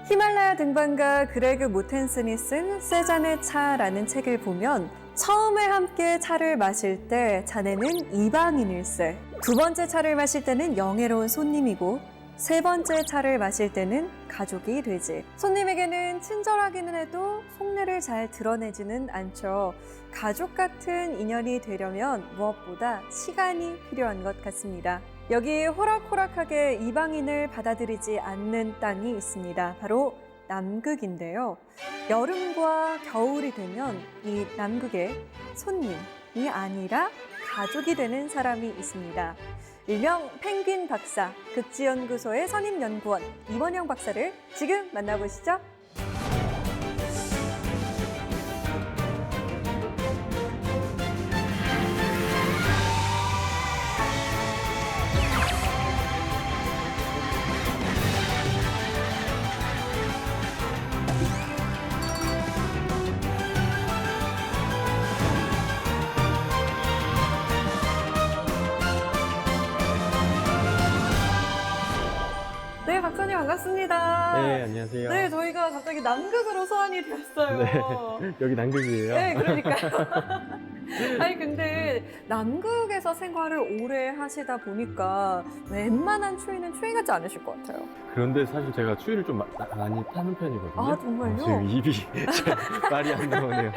히말라야 등반가 그레그 모텐슨이 쓴 세 잔의 차라는 책을 보면 처음에 함께 차를 마실 때 자네는 이방인일세, 두 번째 차를 마실 때는 영예로운 손님이고 세 번째 차를 마실 때는 가족이 되지. 손님에게는 친절하기는 해도 속내를 잘 드러내지는 않죠. 가족 같은 인연이 되려면 무엇보다 시간이 필요한 것 같습니다. 여기 호락호락하게 이방인을 받아들이지 않는 땅이 있습니다. 바로 남극인데요. 여름과 겨울이 되면 이 남극에 손님이 아니라 가족이 되는 사람이 있습니다. 일명 펭귄 박사, 극지연구소의 선임연구원 이원영 박사를 지금 만나보시죠. 네, 박사님 반갑습니다. 네, 안녕하세요. 네, 저희가 갑자기 남극으로 소환이 되었어요. 네, 여기 남극이에요. 네, 그러니까요. 아니, 근데 남극에서 생활을 오래 하시다 보니까 웬만한 추위는 추위 같지 않으실 것 같아요. 그런데 사실 제가 추위를 좀 많이 타는 편이거든요. 아, 정말요? 지금 입이 말이 안 나오네요.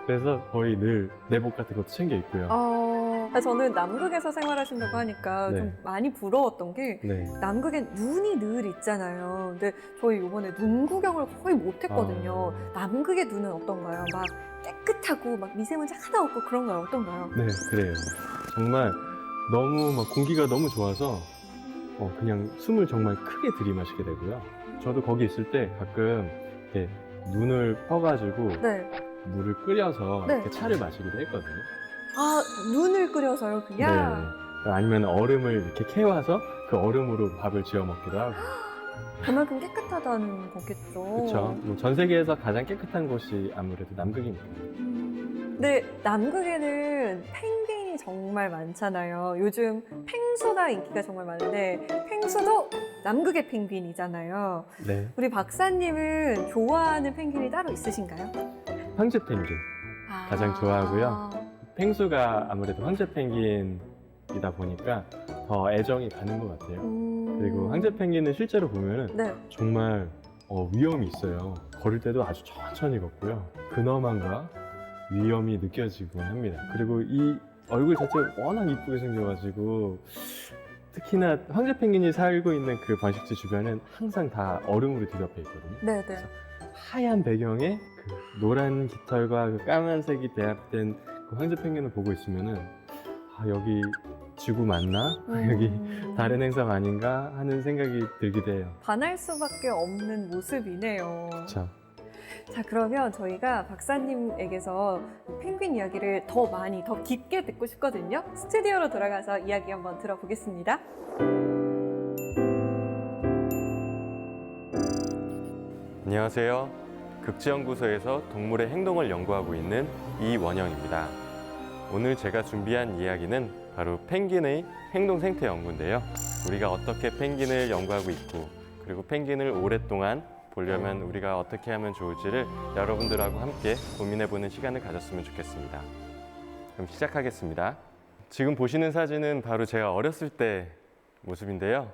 그래서 거의 늘 내복 같은 것도 챙겨 입고요. 저는 남극에서 생활하신다고 하니까 네. 좀 많이 부러웠던 게 네. 남극엔 눈이 늘 있잖아요. 근데 저희 이번에 눈 구경을 거의 못 했거든요. 남극의 눈은 어떤가요? 막 깨끗하고 막 미세먼지 하나 없고 그런가요? 어떤가요? 네, 그래요. 정말 너무 막 공기가 너무 좋아서 그냥 숨을 정말 크게 들이마시게 되고요. 저도 거기 있을 때 가끔 이렇게 눈을 퍼가지고 네. 물을 끓여서 네. 이렇게 차를 마시기도 했거든요. 아, 눈을 끓여서요, 그냥? 네. 아니면 얼음을 이렇게 캐와서 그 얼음으로 밥을 지어 먹기도 하고. 그만큼 깨끗하다는 거겠죠. 그렇죠. 전 세계에서 가장 깨끗한 곳이 아무래도 남극입니다. 근데 남극에는 펭귄이 정말 많잖아요. 요즘 펭수가 인기가 정말 많은데 펭수도 남극의 펭귄이잖아요. 네. 우리 박사님은 좋아하는 펭귄이 따로 있으신가요? 황제 펭귄 가장 좋아하고요. 펭수가 아무래도 황제 펭귄이다 보니까 더 애정이 가는 것 같아요. 그리고 황제 펭귄은 실제로 보면은 네. 정말 위험이 있어요. 걸을 때도 아주 천천히 걷고요. 근엄함과 위험이 느껴지곤 합니다. 그리고 이 얼굴 자체가 워낙 이쁘게 생겨가지고 특히나 황제 펭귄이 살고 있는 그 번식지 주변은 항상 다 얼음으로 뒤덮여 있거든요. 네네. 하얀 배경에 그 노란 깃털과 그 까만색이 배합된 그 황제 펭귄을 보고 있으면은 여기 지구 맞나? 여기 다른 행성 아닌가? 하는 생각이 들기도 해요. 반할 수밖에 없는 모습이네요. 그렇죠. 자, 그러면 저희가 박사님에게서 펭귄 이야기를 더 많이, 더 깊게 듣고 싶거든요. 스튜디오로 돌아가서 이야기 한번 들어보겠습니다. 안녕하세요. 극지연구소에서 동물의 행동을 연구하고 있는 이원영입니다. 오늘 제가 준비한 이야기는 바로 펭귄의 행동 생태 연구인데요. 우리가 어떻게 펭귄을 연구하고 있고, 그리고 펭귄을 오랫동안 보려면 우리가 어떻게 하면 좋을지를 여러분들하고 함께 고민해보는 시간을 가졌으면 좋겠습니다. 그럼 시작하겠습니다. 지금 보시는 사진은 바로 제가 어렸을 때 모습인데요.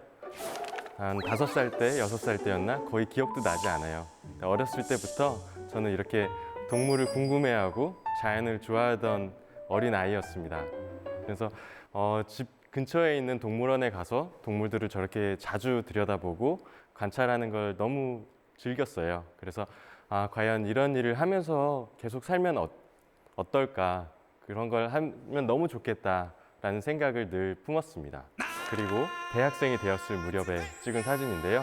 한 5살 때, 6살 때였나? 거의 기억도 나지 않아요. 어렸을 때부터 저는 이렇게 동물을 궁금해하고 자연을 좋아하던 어린 아이였습니다. 그래서 집 근처에 있는 동물원에 가서 동물들을 저렇게 자주 들여다보고 관찰하는 걸 너무 즐겼어요. 그래서 과연 이런 일을 하면서 계속 살면 어떨까? 그런 걸 하면 너무 좋겠다라는 생각을 늘 품었습니다. 그리고 대학생이 되었을 무렵에 찍은 사진인데요.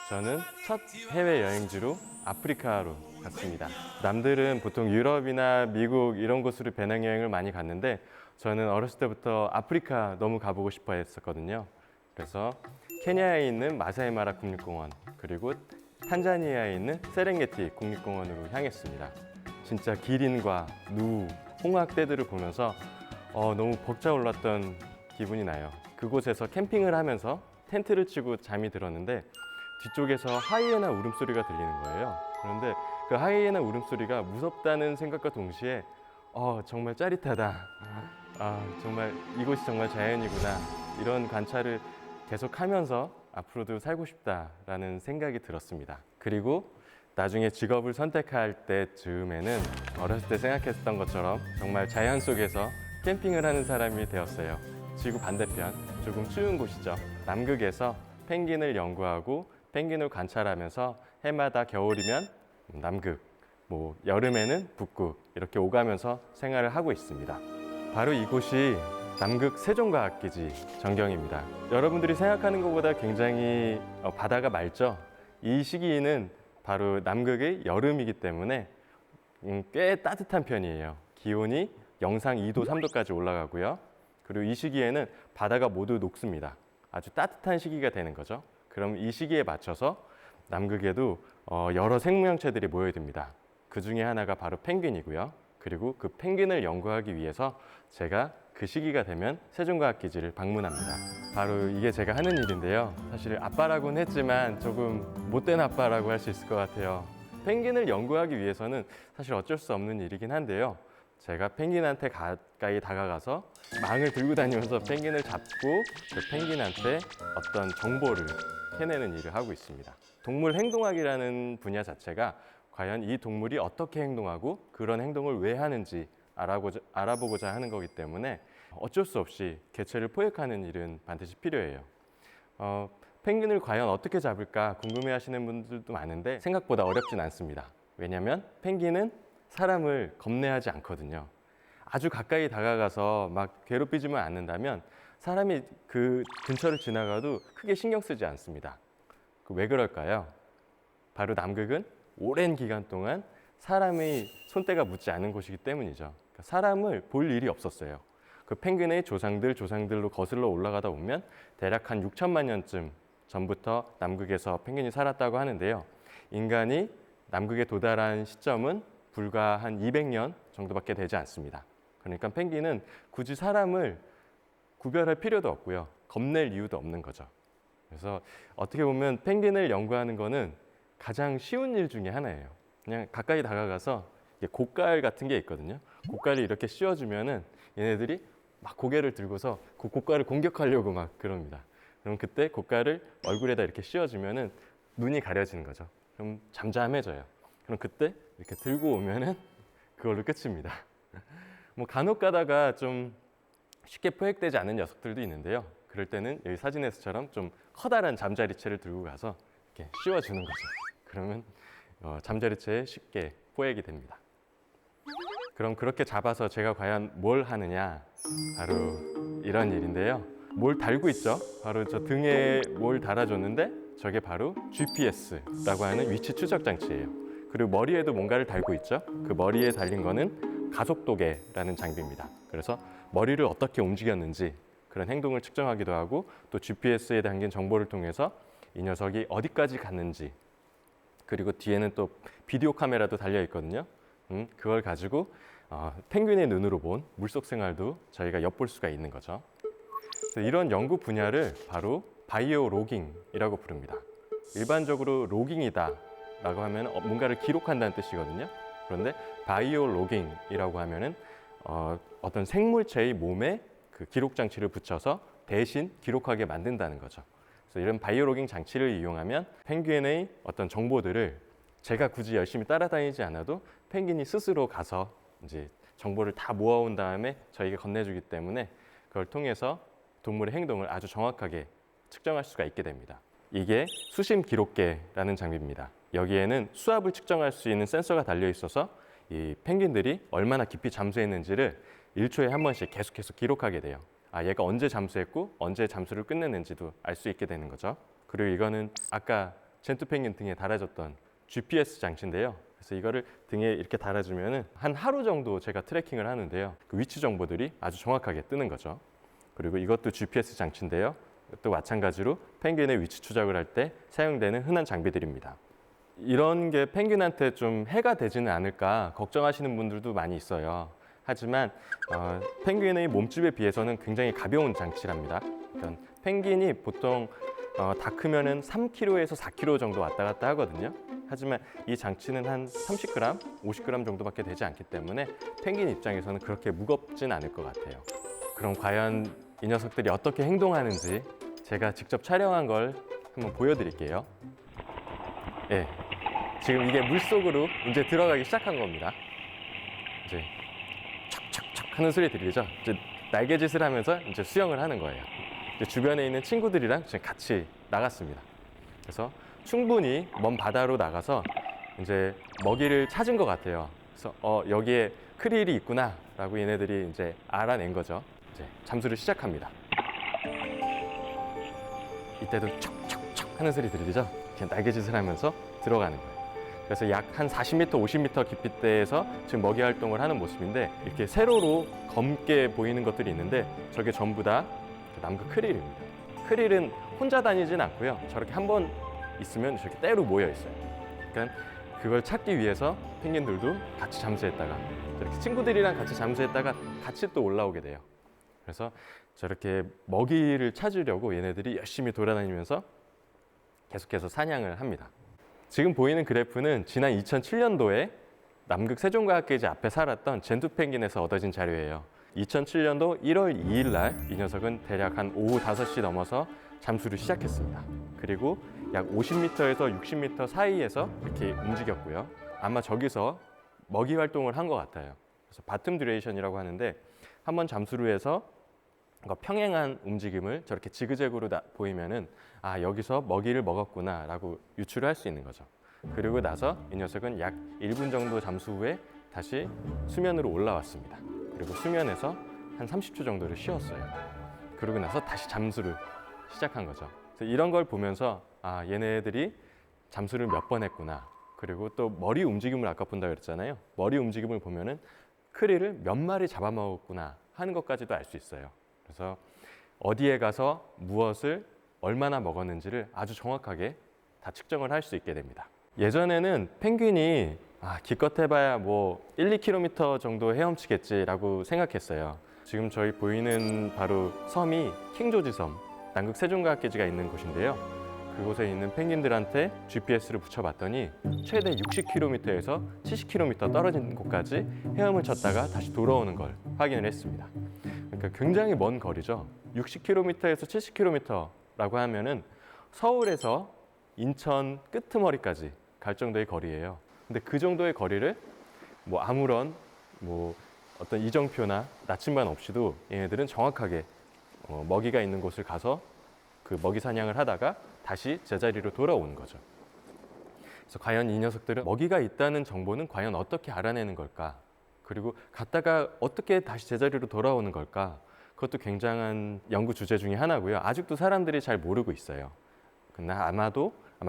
저는 첫 해외여행지로 아프리카로 갔습니다. 남들은 보통 유럽이나 미국 이런 곳으로 배낭여행을 많이 갔는데 저는 어렸을 때부터 아프리카 너무 가보고 싶어 했었거든요. 그래서 케냐에 있는 마사이마라 국립공원, 그리고 탄자니아에 있는 세렝게티 국립공원으로 향했습니다. 진짜 기린과 누, 홍학대들을 보면서 너무 벅차올랐던 기분이 나요. 그곳에서 캠핑을 하면서 텐트를 치고 잠이 들었는데 뒤쪽에서 하이에나 울음소리가 들리는 거예요. 그런데 그 하이에나 울음소리가 무섭다는 생각과 동시에 정말 짜릿하다. 정말 이곳이 정말 자연이구나. 이런 관찰을 계속하면서 앞으로도 살고 싶다라는 생각이 들었습니다. 그리고 나중에 직업을 선택할 때쯤에는 어렸을 때 생각했던 것처럼 정말 자연 속에서 캠핑을 하는 사람이 되었어요. 지구 반대편, 조금 추운 곳이죠. 남극에서 펭귄을 연구하고 펭귄을 관찰하면서 해마다 겨울이면 남극, 여름에는 북극 이렇게 오가면서 생활을 하고 있습니다. 바로 이곳이 남극 세종과학기지 전경입니다. 여러분들이 생각하는 것보다 굉장히 바다가 맑죠? 이 시기는 바로 남극의 여름이기 때문에 꽤 따뜻한 편이에요. 기온이 영상 2도, 3도까지 올라가고요. 그리고 이 시기에는 바다가 모두 녹습니다. 아주 따뜻한 시기가 되는 거죠. 그럼 이 시기에 맞춰서 남극에도 여러 생명체들이 모여듭니다. 그 중에 하나가 바로 펭귄이고요. 그리고 그 펭귄을 연구하기 위해서 제가 그 시기가 되면 세종과학기지를 방문합니다. 바로 이게 제가 하는 일인데요. 사실 아빠라고는 했지만 조금 못된 아빠라고 할 수 있을 것 같아요. 펭귄을 연구하기 위해서는 사실 어쩔 수 없는 일이긴 한데요. 제가 펭귄한테 가까이 다가가서 망을 들고 다니면서 펭귄을 잡고 그 펭귄한테 어떤 정보를 캐내는 일을 하고 있습니다. 동물 행동학이라는 분야 자체가 과연 이 동물이 어떻게 행동하고 그런 행동을 왜 하는지 알아보고자 하는 거기 때문에 어쩔 수 없이 개체를 포획하는 일은 반드시 필요해요. 펭귄을 과연 어떻게 잡을까 궁금해하시는 분들도 많은데 생각보다 어렵진 않습니다. 왜냐하면 펭귄은 사람을 겁내하지 않거든요. 아주 가까이 다가가서 막 괴롭히지만 않는다면 사람이 그 근처를 지나가도 크게 신경 쓰지 않습니다. 왜 그럴까요? 바로 남극은 오랜 기간 동안 사람의 손때가 묻지 않은 곳이기 때문이죠. 그러니까 사람을 볼 일이 없었어요. 그 펭귄의 조상들로 거슬러 올라가다 보면 대략 한 6천만 년쯤 전부터 남극에서 펭귄이 살았다고 하는데요. 인간이 남극에 도달한 시점은 불과 한 200년 정도밖에 되지 않습니다. 그러니까 펭귄은 굳이 사람을 구별할 필요도 없고요. 겁낼 이유도 없는 거죠. 그래서 어떻게 보면 펭귄을 연구하는 거는 가장 쉬운 일 중에 하나예요. 그냥 가까이 다가가서 곶갈 같은 게 있거든요. 곶갈을 이렇게 씌워주면은 얘네들이 막 고개를 들고서 그 곶갈을 공격하려고 막 그럽니다. 그럼 그때 곶갈을 얼굴에다 이렇게 씌워주면은 눈이 가려지는 거죠. 그럼 잠잠해져요. 그럼 그때 이렇게 들고 오면은 그걸로 끝입니다. 간혹 가다가 좀 쉽게 포획되지 않는 녀석들도 있는데요. 그럴 때는 여기 사진에서처럼 좀 커다란 잠자리채를 들고 가서 이렇게 씌워주는 거죠. 그러면 잠자리채에 쉽게 포획이 됩니다. 그럼 그렇게 잡아서 제가 과연 뭘 하느냐? 바로 이런 일인데요. 뭘 달고 있죠? 바로 저 등에 뭘 달아줬는데 저게 바로 GPS라고 하는 위치 추적 장치예요. 그리고 머리에도 뭔가를 달고 있죠? 그 머리에 달린 거는 가속도계라는 장비입니다. 그래서 머리를 어떻게 움직였는지 그런 행동을 측정하기도 하고 또 GPS에 담긴 정보를 통해서 이 녀석이 어디까지 갔는지 그리고 뒤에는 또 비디오 카메라도 달려 있거든요. 그걸 가지고 펭귄의 눈으로 본 물속 생활도 저희가 엿볼 수가 있는 거죠. 이런 연구 분야를 바로 바이오 로깅이라고 부릅니다. 일반적으로 로깅이다 라고 하면 뭔가를 기록한다는 뜻이거든요. 그런데 바이오 로깅이라고 하면은 어떤 생물체의 몸에 그 기록 장치를 붙여서 대신 기록하게 만든다는 거죠. 그래서 이런 바이오 로깅 장치를 이용하면 펭귄의 어떤 정보들을 제가 굳이 열심히 따라다니지 않아도 펭귄이 스스로 가서 이제 정보를 다 모아온 다음에 저에게 건네주기 때문에 그걸 통해서 동물의 행동을 아주 정확하게 측정할 수가 있게 됩니다. 이게 수심 기록계라는 장비입니다. 여기에는 수압을 측정할 수 있는 센서가 달려 있어서 이 펭귄들이 얼마나 깊이 잠수했는지를 1초에 한 번씩 계속해서 기록하게 돼요. 얘가 언제 잠수했고 언제 잠수를 끝냈는지도 알 수 있게 되는 거죠. 그리고 이거는 아까 젠투 펭귄 등에 달아줬던 GPS 장치인데요. 그래서 이거를 등에 이렇게 달아주면은 한 하루 정도 제가 트래킹을 하는데요. 그 위치 정보들이 아주 정확하게 뜨는 거죠. 그리고 이것도 GPS 장치인데요. 또 마찬가지로 펭귄의 위치 추적을 할 때 사용되는 흔한 장비들입니다. 이런 게 펭귄한테 좀 해가 되지는 않을까 걱정하시는 분들도 많이 있어요. 하지만 펭귄의 몸집에 비해서는 굉장히 가벼운 장치랍니다. 그러니까 펭귄이 보통 다 크면은 3kg에서 4kg 정도 왔다 갔다 하거든요. 하지만 이 장치는 한 30g, 50g 정도밖에 되지 않기 때문에 펭귄 입장에서는 그렇게 무겁진 않을 것 같아요. 그럼 과연 이 녀석들이 어떻게 행동하는지 제가 직접 촬영한 걸 한번 보여드릴게요. 예, 지금 이게 물속으로 이제 들어가기 시작한 겁니다. 이제 척척척 하는 소리 들리죠? 이제 날개짓을 하면서 이제 수영을 하는 거예요. 이제 주변에 있는 친구들이랑 지금 같이 나갔습니다. 그래서 충분히 먼 바다로 나가서 이제 먹이를 찾은 것 같아요. 그래서 여기에 크릴이 있구나라고 얘네들이 이제 알아낸 거죠. 이제 잠수를 시작합니다. 이때도 척척척 하는 소리 들리죠? 그냥 날개짓을 하면서 들어가는 거예요. 그래서 약 한 40m, 50m 깊이대에서 지금 먹이 활동을 하는 모습인데 이렇게 세로로 검게 보이는 것들이 있는데 저게 전부 다 남극 크릴입니다. 크릴은 혼자 다니진 않고요. 저렇게 한 번 있으면 저렇게 떼로 모여 있어요. 그러니까 그걸 찾기 위해서 펭귄들도 같이 잠수했다가 저렇게 친구들이랑 같이 잠수했다가 같이 또 올라오게 돼요. 그래서 저렇게 먹이를 찾으려고 얘네들이 열심히 돌아다니면서 계속해서 사냥을 합니다. 지금 보이는 그래프는 지난 2007년도에 남극 세종과학계지 앞에 살았던 젠투 펭귄에서 얻어진 자료예요. 2007년도 1월 2일 날 이 녀석은 대략 한 오후 5시 넘어서 잠수를 시작했습니다. 그리고 약 50m에서 60m 사이에서 이렇게 움직였고요. 아마 저기서 먹이 활동을 한 것 같아요. 그래서 바텀 듀레이션이라고 하는데 한번 잠수를 해서 평행한 움직임을 저렇게 지그재그로 보이면은 아 여기서 먹이를 먹었구나라고 유추를 할 수 있는 거죠. 그리고 나서 이 녀석은 약 1분 정도 잠수 후에 다시 수면으로 올라왔습니다. 그리고 수면에서 한 30초 정도를 쉬었어요. 그러고 나서 다시 잠수를 시작한 거죠. 그래서 이런 걸 보면서 아 얘네들이 잠수를 몇 번 했구나. 그리고 또 머리 움직임을 아까 본다고 그랬잖아요. 머리 움직임을 보면은 크릴을 몇 마리 잡아먹었구나 하는 것까지도 알 수 있어요. 그래서 어디에 가서 무엇을 얼마나 먹었는지를 아주 정확하게 다 측정을 할 수 있게 됩니다. 예전에는 펭귄이 기껏 해봐야 뭐 1, 2km 정도 헤엄치겠지라고 생각했어요. 지금 저희 보이는 바로 섬이 킹조지 섬, 남극 세종과학계지가 있는 곳인데요. 그곳에 있는 펭귄들한테 GPS를 붙여봤더니 최대 60km에서 70km 떨어진 곳까지 헤엄을 쳤다가 다시 돌아오는 걸 확인을 했습니다. 그러니까 굉장히 먼 거리죠. 60km에서 70km라고 하면은 서울에서 인천 끄트머리까지 갈 정도의 거리예요. 근데 그 정도의 거리를 뭐 아무런 뭐 어떤 이정표나 나침반 없이도 얘네들은 정확하게 먹이가 있는 곳을 가서 그 먹이 사냥을 하다가 다시 제자리로 돌아오는 거죠. 그래서 과연 이 녀석들은 먹이가 있다는 정보는 과연 어떻게 알아내는 걸까? 그리고 갔다가 어떻게 다시 제자리로 돌아오는 걸까? 그것도 굉장한 연구 주제 중에 하나고요. 아직도 사람들이 잘 모르고 있어요. 근데 아마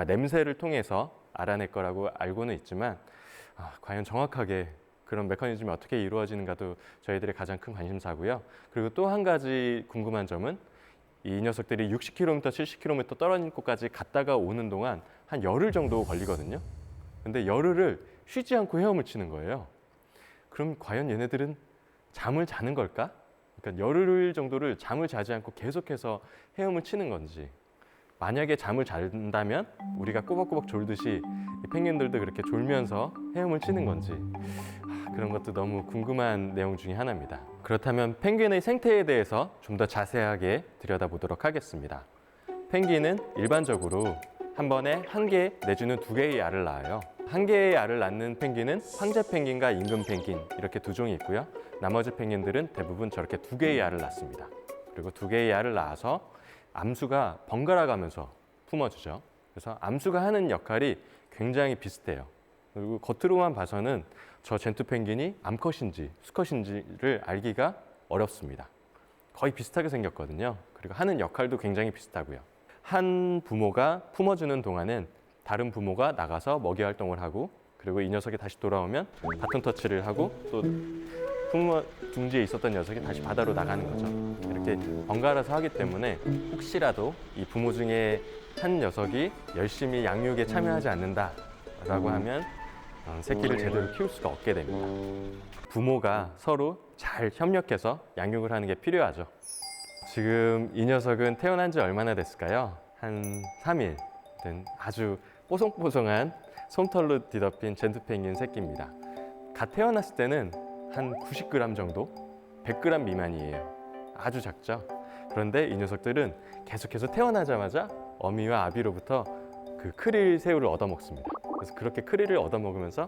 냄새를 통해서 알아낼 거라고 알고는 있지만 과연 정확하게 그런 메커니즘이 어떻게 이루어지는가도 저희들의 가장 큰 관심사고요. 그리고 또 한 가지 궁금한 점은 이 녀석들이 60km, 70km 떨어진 곳까지 갔다가 오는 동안 한 열흘 정도 걸리거든요. 근데 열흘을 쉬지 않고 헤엄을 치는 거예요. 그럼 과연 얘네들은 잠을 자는 걸까? 그러니까 열흘 정도를 잠을 자지 않고 계속해서 헤엄을 치는 건지, 만약에 잠을 잔다면 우리가 꼬박꼬박 졸듯이 이 펭귄들도 그렇게 졸면서 헤엄을 치는 건지 그런 것도 너무 궁금한 내용 중에 하나입니다. 그렇다면 펭귄의 생태에 대해서 좀 더 자세하게 들여다보도록 하겠습니다. 펭귄은 일반적으로 한 번에 1개 내지는 2개의 알을 낳아요. 1개의 알을 낳는 펭귄은 황제 펭귄과 임금 펭귄 이렇게 두 종이 있고요. 나머지 펭귄들은 대부분 저렇게 2개의 알을 낳습니다. 그리고 2개의 알을 낳아서 암수가 번갈아 가면서 품어주죠. 그래서 암수가 하는 역할이 굉장히 비슷해요. 그리고 겉으로만 봐서는 저 젠투 펭귄이 암컷인지 수컷인지를 알기가 어렵습니다. 거의 비슷하게 생겼거든요. 그리고 하는 역할도 굉장히 비슷하고요. 한 부모가 품어주는 동안은 다른 부모가 나가서 먹이 활동을 하고, 그리고 이 녀석이 다시 돌아오면 바톤 터치를 하고, 또 부모 둥지에 있었던 녀석이 다시 바다로 나가는 거죠. 이렇게 번갈아서 하기 때문에 혹시라도 이 부모 중에 한 녀석이 열심히 양육에 참여하지 않는다라고 하면 새끼를 제대로 키울 수가 없게 됩니다. 부모가 서로 잘 협력해서 양육을 하는 게 필요하죠. 지금 이 녀석은 태어난 지 얼마나 됐을까요? 한 3일 된 아주 뽀송뽀송한 솜털로 뒤덮인 젠투펭귄 새끼입니다. 갓 태어났을 때는 한 90g 정도, 100g 미만이에요. 아주 작죠. 그런데 이 녀석들은 계속해서 태어나자마자 어미와 아비로부터 그 크릴 새우를 얻어먹습니다. 그래서 그렇게 크릴을 얻어먹으면서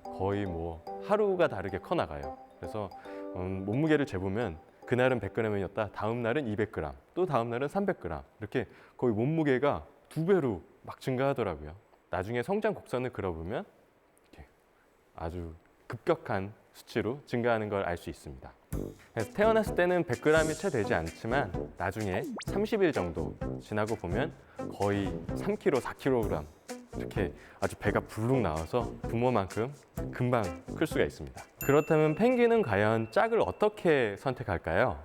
거의 뭐 하루가 다르게 커나가요. 그래서 몸무게를 재보면 그날은 100g이었다, 다음 날은 200g, 또 다음 날은 300g, 이렇게 거의 몸무게가 2배로 막 증가하더라고요. 나중에 성장 곡선을 그려보면 이렇게 아주 급격한 수치로 증가하는 걸 알 수 있습니다. 그래서 태어났을 때는 100g이 채 되지 않지만 나중에 30일 정도 지나고 보면 거의 3kg, 4kg 이렇게 아주 배가 불룩 나와서 부모만큼 금방 클 수가 있습니다. 그렇다면 펭귄은 과연 짝을 어떻게 선택할까요?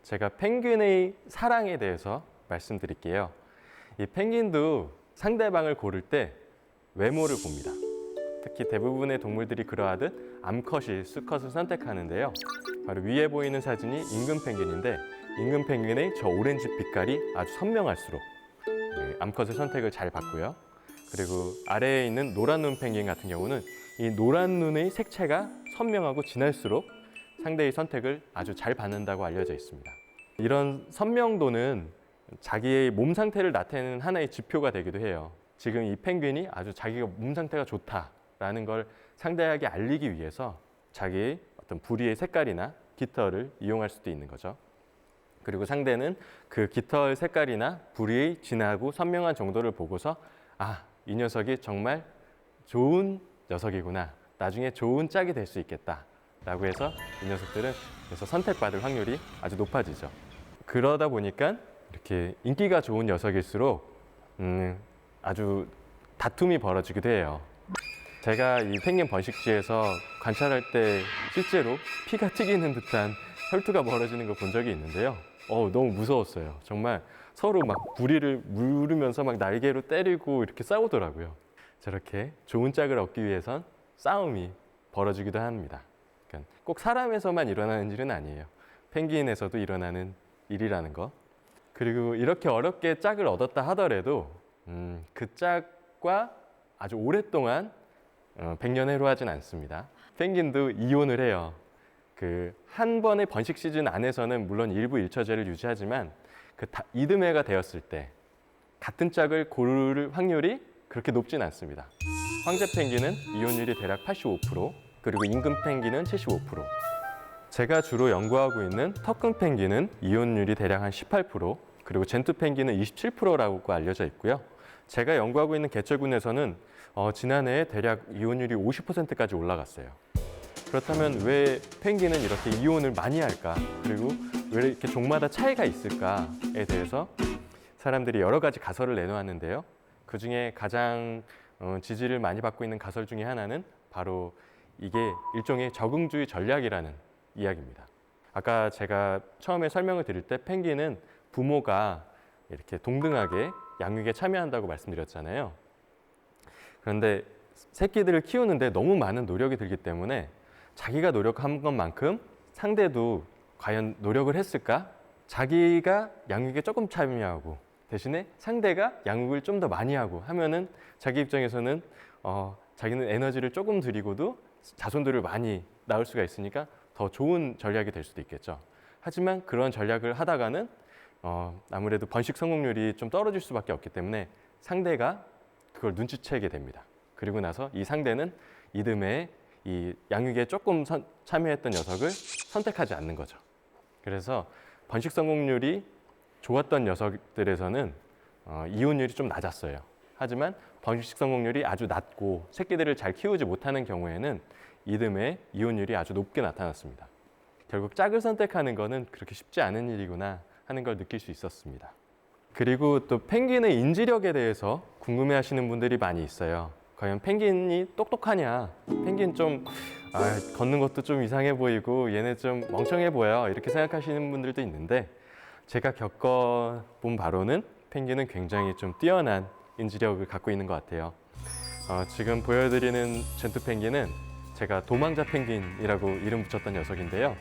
제가 펭귄의 사랑에 대해서 말씀드릴게요. 이 펭귄도 상대방을 고를 때 외모를 봅니다. 특히 대부분의 동물들이 그러하듯 암컷이 수컷을 선택하는데요. 바로 위에 보이는 사진이 임금 펭귄인데 임금 펭귄의 저 오렌지 빛깔이 아주 선명할수록 암컷의 선택을 잘 받고요. 그리고 아래에 있는 노란 눈 펭귄 같은 경우는 이 노란 눈의 색채가 선명하고 진할수록 상대의 선택을 아주 잘 받는다고 알려져 있습니다. 이런 선명도는 자기의 몸 상태를 나타내는 하나의 지표가 되기도 해요. 지금 이 펭귄이 아주 자기가 몸 상태가 좋다라는 걸 상대에게 알리기 위해서 자기의 어떤 부리의 색깔이나 깃털을 이용할 수도 있는 거죠. 그리고 상대는 그 깃털 색깔이나 부리의 진하고 선명한 정도를 보고서 이 녀석이 정말 좋은 녀석이구나, 나중에 좋은 짝이 될 수 있겠다 라고 해서 이 녀석들은 그래서 선택받을 확률이 아주 높아지죠. 그러다 보니까 이렇게 인기가 좋은 녀석일수록 아주 다툼이 벌어지기도 해요. 제가 이 펭귄 번식지에서 관찰할 때 실제로 피가 튀기는 듯한 혈투가 벌어지는 걸 본 적이 있는데요. 너무 무서웠어요. 정말 서로 막 부리를 물으면서 막 날개로 때리고 이렇게 싸우더라고요. 저렇게 좋은 짝을 얻기 위해선 싸움이 벌어지기도 합니다. 그러니까 꼭 사람에서만 일어나는 일은 아니에요. 펭귄에서도 일어나는 일이라는 거. 그리고 이렇게 어렵게 짝을 얻었다 하더라도 그 짝과 아주 오랫동안 백년해로하진 않습니다. 펭귄도 이혼을 해요. 그 한 번의 번식 시즌 안에서는 물론 일부 일처제를 유지하지만 그 이듬해가 되었을 때 같은 짝을 고를 확률이 그렇게 높진 않습니다. 황제 펭귄은 이혼율이 대략 85%, 그리고 임금 펭귄은 75%. 제가 주로 연구하고 있는 턱근 펭귄은 이혼율이 대략 한 18%, 그리고 젠투 펭귄은 27%라고 알려져 있고요. 제가 연구하고 있는 개체군에서는 지난해에 대략 이혼율이 50%까지 올라갔어요. 그렇다면 왜 펭귄은 이렇게 이혼을 많이 할까? 그리고 왜 이렇게 종마다 차이가 있을까에 대해서 사람들이 여러 가지 가설을 내놓았는데요. 그 중에 가장 지지를 많이 받고 있는 가설 중에 하나는 바로 이게 일종의 적응주의 전략이라는 이야기입니다. 아까 제가 처음에 설명을 드릴 때 펭귄은 부모가 이렇게 동등하게 양육에 참여한다고 말씀드렸잖아요. 그런데 새끼들을 키우는데 너무 많은 노력이 들기 때문에 자기가 노력한 것만큼 상대도 과연 노력을 했을까? 자기가 양육에 조금 참여하고 대신에 상대가 양육을 좀 더 많이 하고 하면은 자기 입장에서는 자기는 에너지를 조금 들이고도 자손들을 많이 낳을 수가 있으니까 더 좋은 전략이 될 수도 있겠죠. 하지만 그런 전략을 하다가는 아무래도 번식 성공률이 좀 떨어질 수밖에 없기 때문에 상대가 그걸 눈치채게 됩니다. 그리고 나서 이 상대는 이듬해 이 양육에 조금 참여했던 녀석을 선택하지 않는 거죠. 그래서 번식 성공률이 좋았던 녀석들에서는 이혼율이 좀 낮았어요. 하지만 번식 성공률이 아주 낮고 새끼들을 잘 키우지 못하는 경우에는 이듬해 이혼율이 아주 높게 나타났습니다. 결국 짝을 선택하는 것은 그렇게 쉽지 않은 일이구나 하는 걸 느낄 수 있었습니다. 그리고 또 펭귄의 인지력에 대해서 궁금해하시는 분들이 많이 있어요. 과연 펭귄이 똑똑하냐? 펭귄 좀 걷는 것도 좀 이상해 보이고 얘네 좀 멍청해 보여 이렇게 생각하시는 분들도 있는데 제가 겪어본 바로는 펭귄은 굉장히 좀 뛰어난 인지력을 갖고 있는 것 같아요. 지금 보여드리는 젠투 펭귄은 제가 도망자 펭귄이라고 이름 붙였던 녀석인데요.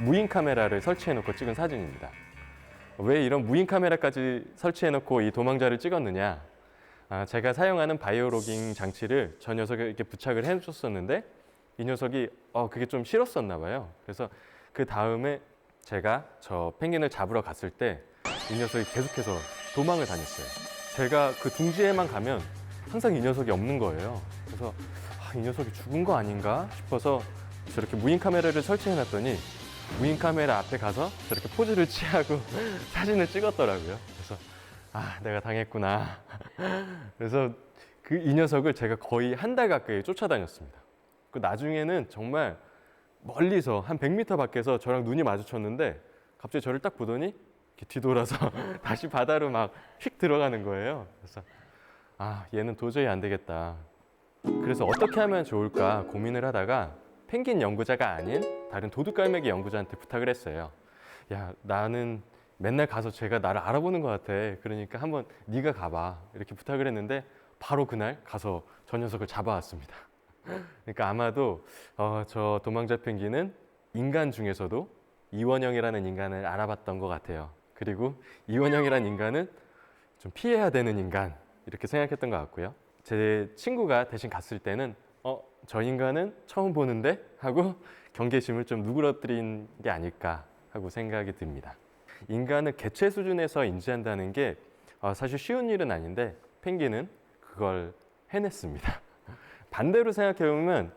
무인 카메라를 설치해 놓고 찍은 사진입니다. 왜 이런 무인 카메라까지 설치해놓고 이 도망자를 찍었느냐? 제가 사용하는 바이오로깅 장치를 저 녀석에 이렇게 부착을 해줬었는데 이 녀석이 그게 좀 싫었었나 봐요. 그래서 그 다음에 제가 저 펭귄을 잡으러 갔을 때 이 녀석이 계속해서 도망을 다녔어요. 제가 그 둥지에만 가면 항상 이 녀석이 없는 거예요. 그래서 이 녀석이 죽은 거 아닌가 싶어서 저렇게 무인 카메라를 설치해놨더니 무인 카메라 앞에 가서 저렇게 포즈를 취하고 사진을 찍었더라고요. 그래서 내가 당했구나. 그래서 이 녀석을 제가 거의 한 달 가까이 쫓아다녔습니다. 그 나중에는 정말 멀리서 한 100m 밖에서 저랑 눈이 마주쳤는데 갑자기 저를 딱 보더니 이렇게 뒤돌아서 다시 바다로 막 휙 들어가는 거예요. 그래서 얘는 도저히 안 되겠다. 그래서 어떻게 하면 좋을까 고민을 하다가 펭귄 연구자가 아닌 다른 도둑갈매기 연구자한테 부탁을 했어요. 야, 나는 맨날 가서 제가 나를 알아보는 것 같아. 그러니까 한번 네가 가봐. 이렇게 부탁을 했는데 바로 그날 가서 저 녀석을 잡아왔습니다. 그러니까 아마도 저 도망자 펭귄은 인간 중에서도 이원영이라는 인간을 알아봤던 것 같아요. 그리고 이원영이라는 인간은 좀 피해야 되는 인간 이렇게 생각했던 것 같고요. 제 친구가 대신 갔을 때는 저 인간은 처음 보는데 하고 경계심을 좀 누그러뜨린 게 아닐까 하고 생각이 듭니다. 인간을 개체 수준에서 인지한다는 게 사실 쉬운 일은 아닌데 펭귄은 그걸 해냈습니다. 반대로 생각해보면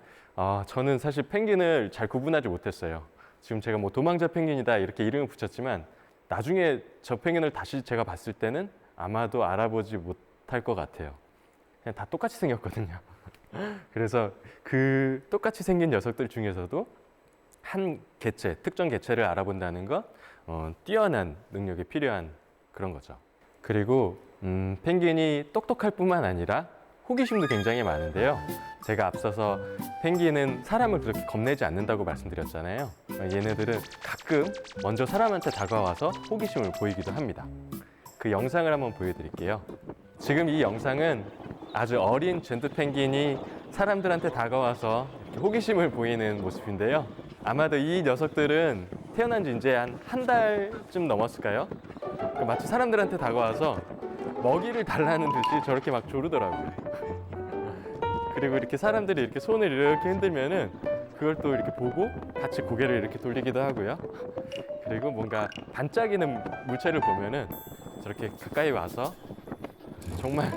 저는 사실 펭귄을 잘 구분하지 못했어요. 지금 제가 뭐 도망자 펭귄이다 이렇게 이름을 붙였지만 나중에 저 펭귄을 다시 제가 봤을 때는 아마도 알아보지 못할 것 같아요. 그냥 다 똑같이 생겼거든요. 그래서 그 똑같이 생긴 녀석들 중에서도 한 개체, 특정 개체를 알아본다는 건 뛰어난 능력이 필요한 그런 거죠. 그리고 펭귄이 똑똑할 뿐만 아니라 호기심도 굉장히 많은데요. 제가 앞서서 펭귄은 사람을 그렇게 겁내지 않는다고 말씀드렸잖아요. 얘네들은 가끔 먼저 사람한테 다가와서 호기심을 보이기도 합니다. 그 영상을 한번 보여드릴게요. 지금 이 영상은 아주 어린 젠투 펭귄이 사람들한테 다가와서 이렇게 호기심을 보이는 모습인데요. 아마도 이 녀석들은 태어난 지 이제 한 달쯤 넘었을까요? 마치 사람들한테 다가와서 먹이를 달라는 듯이 저렇게 막 조르더라고요. 그리고 이렇게 사람들이 이렇게 손을 이렇게 흔들면은 그걸 또 이렇게 보고 같이 고개를 이렇게 돌리기도 하고요. 그리고 뭔가 반짝이는 물체를 보면은 저렇게 가까이 와서 정말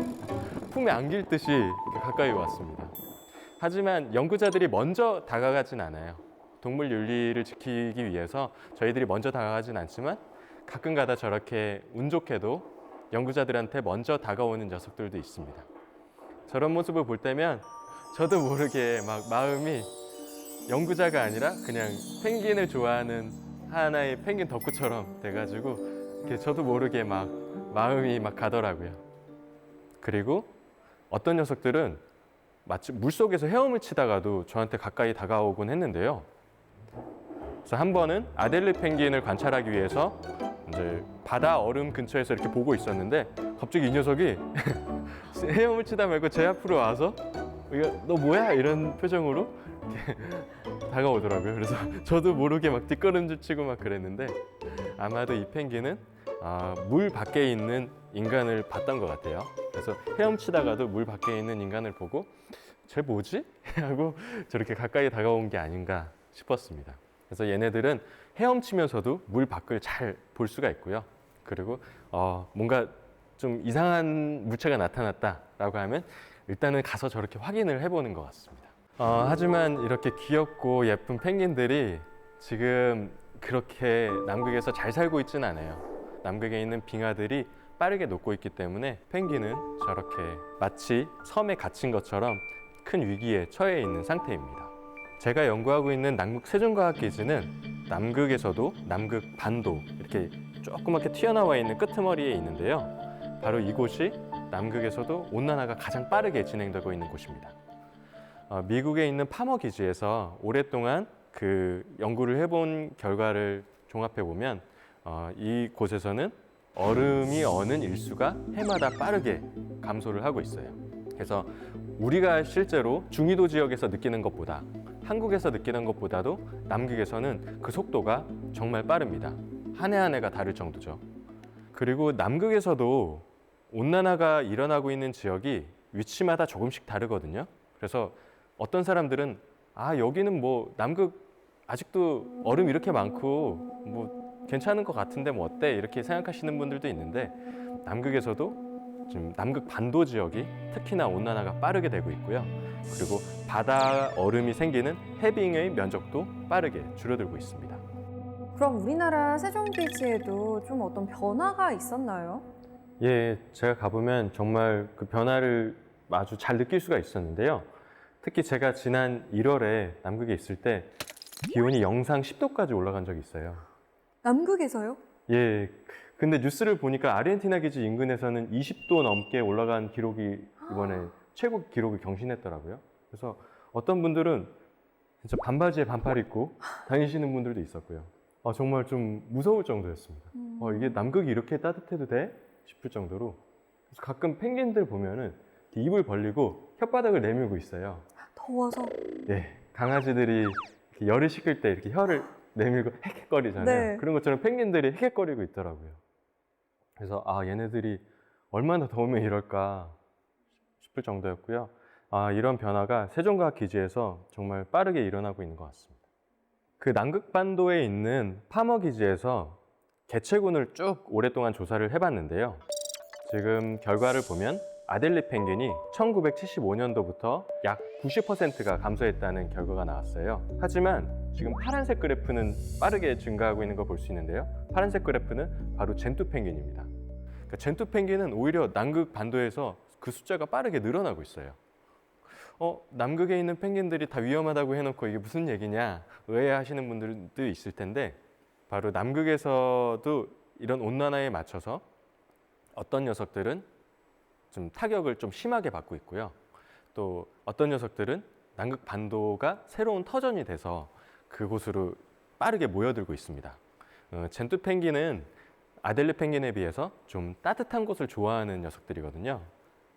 품에 안길 듯이 이렇게 가까이 왔습니다. 하지만 연구자들이 먼저 다가가진 않아요. 동물 윤리를 지키기 위해서 저희들이 먼저 다가가진 않지만 가끔가다 저렇게 운 좋게도 연구자들한테 먼저 다가오는 녀석들도 있습니다. 저런 모습을 볼 때면 저도 모르게 막 마음이 연구자가 아니라 그냥 펭귄을 좋아하는 하나의 펭귄 덕후처럼 돼가지고 이렇게 저도 모르게 막 마음이 막 가더라고요. 그리고 어떤 녀석들은 마치 물속에서 헤엄을 치다가도 저한테 가까이 다가오곤 했는데요. 그래서 한 번은 아델리 펭귄을 관찰하기 위해서 이제 바다 얼음 근처에서 이렇게 보고 있었는데 갑자기 이 녀석이 헤엄을 치다 말고 제 앞으로 와서 너 뭐야? 이런 표정으로 이렇게 다가오더라고요. 그래서 저도 모르게 막 뒷걸음질 치고 막 그랬는데 아마도 이 펭귄은 물 밖에 있는 인간을 봤던 것 같아요. 그래서 헤엄치다가도 물 밖에 있는 인간을 보고 쟤 뭐지? 하고 저렇게 가까이 다가온 게 아닌가 싶었습니다. 그래서 얘네들은 헤엄치면서도 물 밖을 잘 볼 수가 있고요. 그리고 뭔가 좀 이상한 물체가 나타났다라고 하면 일단은 가서 저렇게 확인을 해보는 것 같습니다. 하지만 이렇게 귀엽고 예쁜 펭귄들이 지금 그렇게 남극에서 잘 살고 있지는 않아요. 남극에 있는 빙하들이 빠르게 녹고 있기 때문에 펭귄은 저렇게 마치 섬에 갇힌 것처럼 큰 위기에 처해 있는 상태입니다. 제가 연구하고 있는 남극 세종과학기지는 남극에서도 남극 반도 이렇게 조그맣게 튀어나와 있는 끄트머리에 있는데요. 바로 이곳이 남극에서도 온난화가 가장 빠르게 진행되고 있는 곳입니다. 미국에 있는 파머 기지에서 오랫동안 그 연구를 해본 결과를 종합해 보면 이곳에서는 얼음이 어는 일수가 해마다 빠르게 감소를 하고 있어요. 그래서 우리가 실제로 중위도 지역에서 느끼는 것보다 한국에서 느끼는 것보다도 남극에서는 그 속도가 정말 빠릅니다. 한 해 한 해가 다를 정도죠. 그리고 남극에서도 온난화가 일어나고 있는 지역이 위치마다 조금씩 다르거든요. 그래서 어떤 사람들은 여기는 뭐 남극 아직도 얼음 이렇게 많고 뭐 괜찮은 것 같은데 뭐 어때? 이렇게 생각하시는 분들도 있는데 남극에서도 지금 남극 반도 지역이 특히나 온난화가 빠르게 되고 있고요. 그리고 바다 얼음이 생기는 해빙의 면적도 빠르게 줄어들고 있습니다. 그럼 우리나라 세종비지에도 좀 어떤 변화가 있었나요? 예, 제가 가보면 정말 그 변화를 아주 잘 느낄 수가 있었는데요. 특히 제가 지난 1월에 남극에 있을 때 기온이 영상 10도까지 올라간 적이 있어요. 남극에서요? 예, 근데 뉴스를 보니까 아르헨티나 기지 인근에서는 20도 넘게 올라간 기록이 이번에 최고 기록을 경신했더라고요. 그래서 어떤 분들은 진짜 반바지에 반팔 입고 다니시는 분들도 있었고요. 정말 좀 무서울 정도였습니다. 이게 남극이 이렇게 따뜻해도 돼? 싶을 정도로. 그래서 가끔 펭귄들 보면은 입을 벌리고 혓바닥을 내밀고 있어요. 더워서. 예, 강아지들이 이렇게 열이 식을 때 이렇게 혀를 내밀고 헥헥거리잖아요. 네. 그런 것처럼 펭귄들이 헥헥거리고 있더라고요. 그래서 얘네들이 얼마나 더우면 이럴까 싶을 정도였고요. 이런 변화가 세종과학기지에서 정말 빠르게 일어나고 있는 것 같습니다. 그 남극반도에 있는 파머 기지에서 개체군을 쭉 오랫동안 조사를 해봤는데요. 지금 결과를 보면 아델리 펭귄이 1975년도부터 약 90%가 감소했다는 결과가 나왔어요. 하지만 지금 파란색 그래프는 빠르게 증가하고 있는 걸 볼 수 있는데요. 파란색 그래프는 바로 젠투 펭귄입니다. 그러니까 젠투 펭귄은 오히려 남극 반도에서 그 숫자가 빠르게 늘어나고 있어요. 남극에 있는 펭귄들이 다 위험하다고 해놓고 이게 무슨 얘기냐 의아해하시는 분들도 있을 텐데 바로 남극에서도 이런 온난화에 맞춰서 어떤 녀석들은 좀 타격을 좀 심하게 받고 있고요. 또 어떤 녀석들은 남극 반도가 새로운 터전이 돼서 그곳으로 빠르게 모여들고 있습니다. 젠투 펭귄은 아델리 펭귄에 비해서 좀 따뜻한 곳을 좋아하는 녀석들이거든요.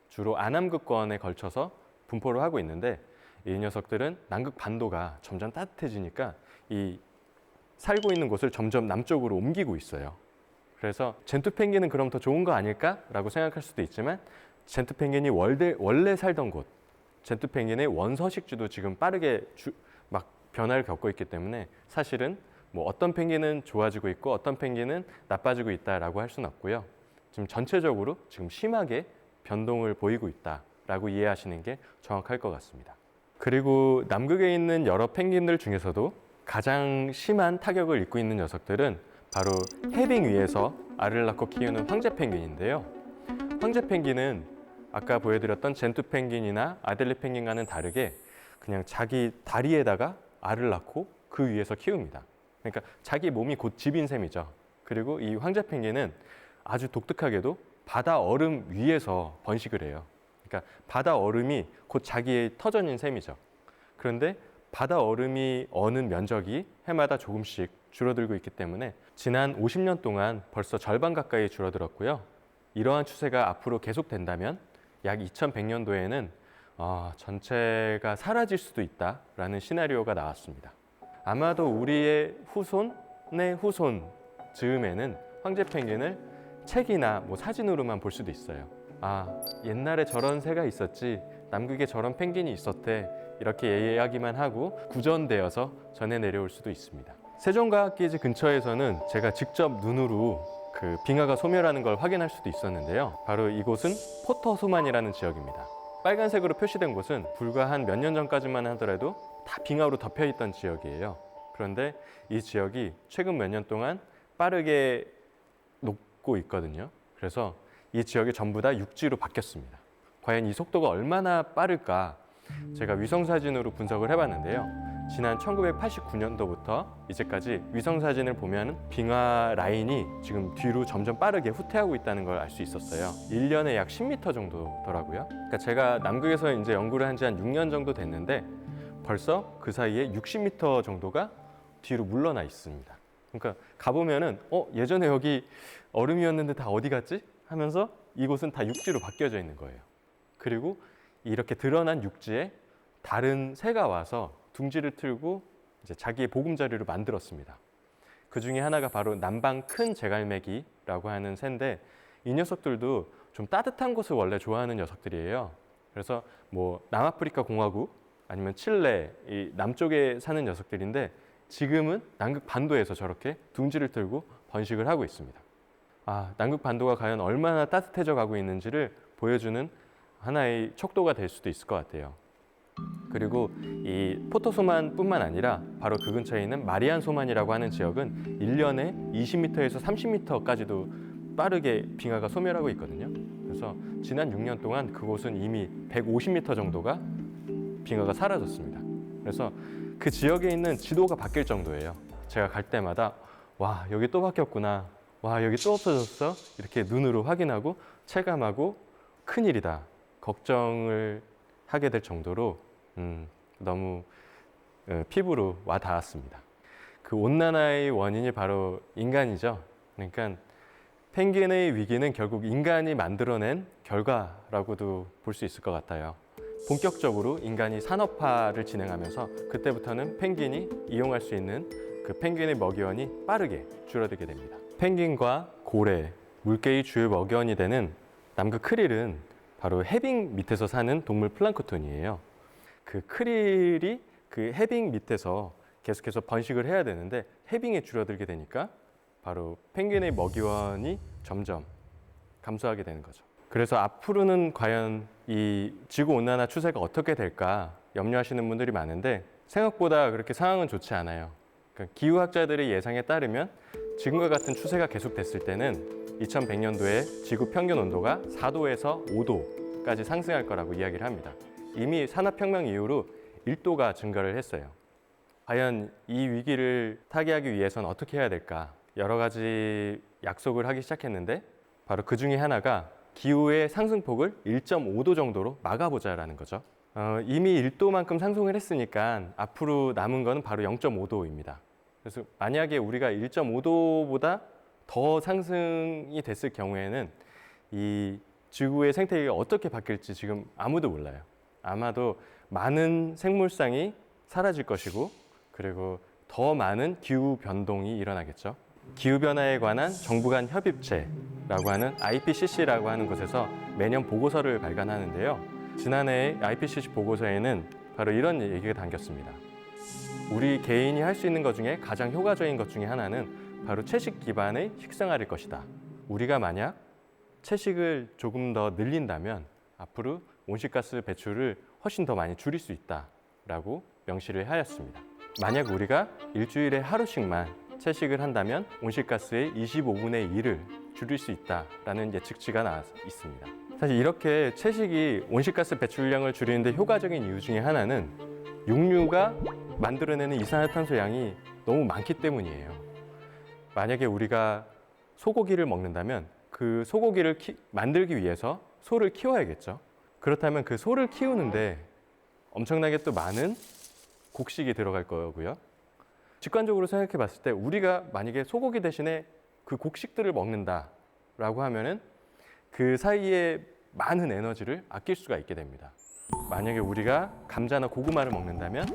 주로 아남극권에 걸쳐서 분포를 하고 있는데 이 녀석들은 남극 반도가 점점 따뜻해지니까 이 살고 있는 곳을 점점 남쪽으로 옮기고 있어요. 그래서 젠투 펭귄은 그럼 더 좋은 거 아닐까라고 생각할 수도 있지만 젠투 펭귄이 원래 살던 곳, 젠투 펭귄의 원서식지도 지금 빠르게 막 변화를 겪고 있기 때문에 사실은 뭐 어떤 펭귄은 좋아지고 있고 어떤 펭귄은 나빠지고 있다라고 할 수는 없고요. 지금 전체적으로 지금 심하게 변동을 보이고 있다라고 이해하시는 게 정확할 것 같습니다. 그리고 남극에 있는 여러 펭귄들 중에서도 가장 심한 타격을 입고 있는 녀석들은 바로 해빙 위에서 알을 낳고 키우는 황제 펭귄인데요. 황제 펭귄은 아까 보여드렸던 젠투 펭귄이나 아델리 펭귄과는 다르게 그냥 자기 다리에다가 알을 낳고 그 위에서 키웁니다. 그러니까 자기 몸이 곧 집인 셈이죠. 그리고 이 황제 펭귄은 아주 독특하게도 바다 얼음 위에서 번식을 해요. 그러니까 바다 얼음이 곧 자기의 터전인 셈이죠. 그런데 바다 얼음이 어는 면적이 해마다 조금씩 줄어들고 있기 때문에 지난 50년 동안 벌써 절반 가까이 줄어들었고요. 이러한 추세가 앞으로 계속된다면 약 2100년도에는 전체가 사라질 수도 있다라는 시나리오가 나왔습니다. 아마도 우리의 후손의 후손 즈음에는 황제 펭귄을 책이나 뭐 사진으로만 볼 수도 있어요. 옛날에 저런 새가 있었지, 남극에 저런 펭귄이 있었대, 이렇게 이야기만 하고 구전되어서 전해 내려올 수도 있습니다. 세종과학기지 근처에서는 제가 직접 눈으로 그 빙하가 소멸하는 걸 확인할 수도 있었는데요. 바로 이곳은 포터소만이라는 지역입니다. 빨간색으로 표시된 곳은 불과 한 몇 년 전까지만 하더라도 다 빙하로 덮여 있던 지역이에요. 그런데 이 지역이 최근 몇 년 동안 빠르게 녹고 있거든요. 그래서 이 지역이 전부 다 육지로 바뀌었습니다. 과연 이 속도가 얼마나 빠를까 제가 위성사진으로 분석을 해봤는데요. 지난 1989년도부터 이제까지 위성사진을 보면 빙하 라인이 지금 뒤로 점점 빠르게 후퇴하고 있다는 걸 알 수 있었어요. 1년에 약 10m 정도더라고요. 그러니까 제가 남극에서 이제 연구를 한 지 한 6년 정도 됐는데 벌써 그 사이에 60m 정도가 뒤로 물러나 있습니다. 그러니까 가보면은 예전에 여기 얼음이었는데 다 어디 갔지? 하면서 이곳은 다 육지로 바뀌어져 있는 거예요. 그리고 이렇게 드러난 육지에 다른 새가 와서 둥지를 틀고 이제 자기의 보금자리를 만들었습니다. 그 중에 하나가 바로 남방 큰 제갈매기라고 하는 새인데 이 녀석들도 좀 따뜻한 곳을 원래 좋아하는 녀석들이에요. 그래서 뭐 남아프리카 공화국 아니면 칠레 이 남쪽에 사는 녀석들인데 지금은 남극 반도에서 저렇게 둥지를 틀고 번식을 하고 있습니다. 남극 반도가 과연 얼마나 따뜻해져 가고 있는지를 보여주는 하나의 척도가 될 수도 있을 것 같아요. 그리고 이 포토소만뿐만 아니라 바로 그 근처에 있는 마리안 소만이라고 하는 지역은 1년에 20m에서 30m까지도 빠르게 빙하가 소멸하고 있거든요. 그래서 지난 6년 동안 그곳은 이미 150m 정도가 빙하가 사라졌습니다. 그래서 그 지역에 있는 지도가 바뀔 정도예요. 제가 갈 때마다 와, 여기 또 바뀌었구나. 와, 여기 또 없어졌어. 이렇게 눈으로 확인하고 체감하고 큰일이다. 걱정을 하게 될 정도로 너무 피부로 와 닿았습니다. 그 온난화의 원인이 바로 인간이죠. 그러니까 펭귄의 위기는 결국 인간이 만들어낸 결과라고도 볼 수 있을 것 같아요. 본격적으로 인간이 산업화를 진행하면서 그때부터는 펭귄이 이용할 수 있는 그 펭귄의 먹이원이 빠르게 줄어들게 됩니다. 펭귄과 고래, 물개의 주요 먹이원이 되는 남극 크릴은 바로 해빙 밑에서 사는 동물 플랑크톤이에요. 그 크릴이 그 해빙 밑에서 계속해서 번식을 해야 되는데 해빙이 줄어들게 되니까 바로 펭귄의 먹이원이 점점 감소하게 되는 거죠. 그래서 앞으로는 과연 이 지구온난화 추세가 어떻게 될까 염려하시는 분들이 많은데 생각보다 그렇게 상황은 좋지 않아요. 그러니까 기후학자들의 예상에 따르면 지금과 같은 추세가 계속됐을 때는 2100년도에 지구 평균 온도가 4도에서 5도까지 상승할 거라고 이야기를 합니다. 이미 산업혁명 이후로 1도가 증가를 했어요. 과연 이 위기를 타개하기 위해서는 어떻게 해야 될까? 여러 가지 약속을 하기 시작했는데 바로 그 중에 하나가 기후의 상승폭을 1.5도 정도로 막아보자라는 거죠. 이미 1도만큼 상승을 했으니까 앞으로 남은 거는 바로 0.5도입니다. 그래서 만약에 우리가 1.5도보다 더 상승이 됐을 경우에는 이 지구의 생태계가 어떻게 바뀔지 지금 아무도 몰라요. 아마도 많은 생물상이 사라질 것이고 그리고 더 많은 기후 변동이 일어나겠죠. 기후변화에 관한 정부 간 협의체라고 하는 IPCC라고 하는 곳에서 매년 보고서를 발간하는데요. 지난해 IPCC 보고서에는 바로 이런 얘기가 담겼습니다. 우리 개인이 할 수 있는 것 중에 가장 효과적인 것 중에 하나는 바로 채식 기반의 식생활일 것이다. 우리가 만약 채식을 조금 더 늘린다면 앞으로 온실가스 배출을 훨씬 더 많이 줄일 수 있다라고 명시를 하였습니다. 만약 우리가 일주일에 하루씩만 채식을 한다면 온실가스의 25분의 1을 줄일 수 있다라는 예측치가 나와 있습니다. 사실 이렇게 채식이 온실가스 배출량을 줄이는 데 효과적인 이유 중에 하나는 육류가 만들어내는 이산화탄소 양이 너무 많기 때문이에요. 만약에 우리가 소고기를 먹는다면 그 소고기를 만들기 위해서 소를 키워야겠죠. 그렇다면 그 소를 키우는데 엄청나게 또 많은 곡식이 들어갈 거고요. 직관적으로 생각해 봤을 때 우리가 만약에 소고기 대신에 그 곡식들을 먹는다라고 하면은 그 사이에 많은 에너지를 아낄 수가 있게 됩니다. 만약에 우리가 감자나 고구마를 먹는다면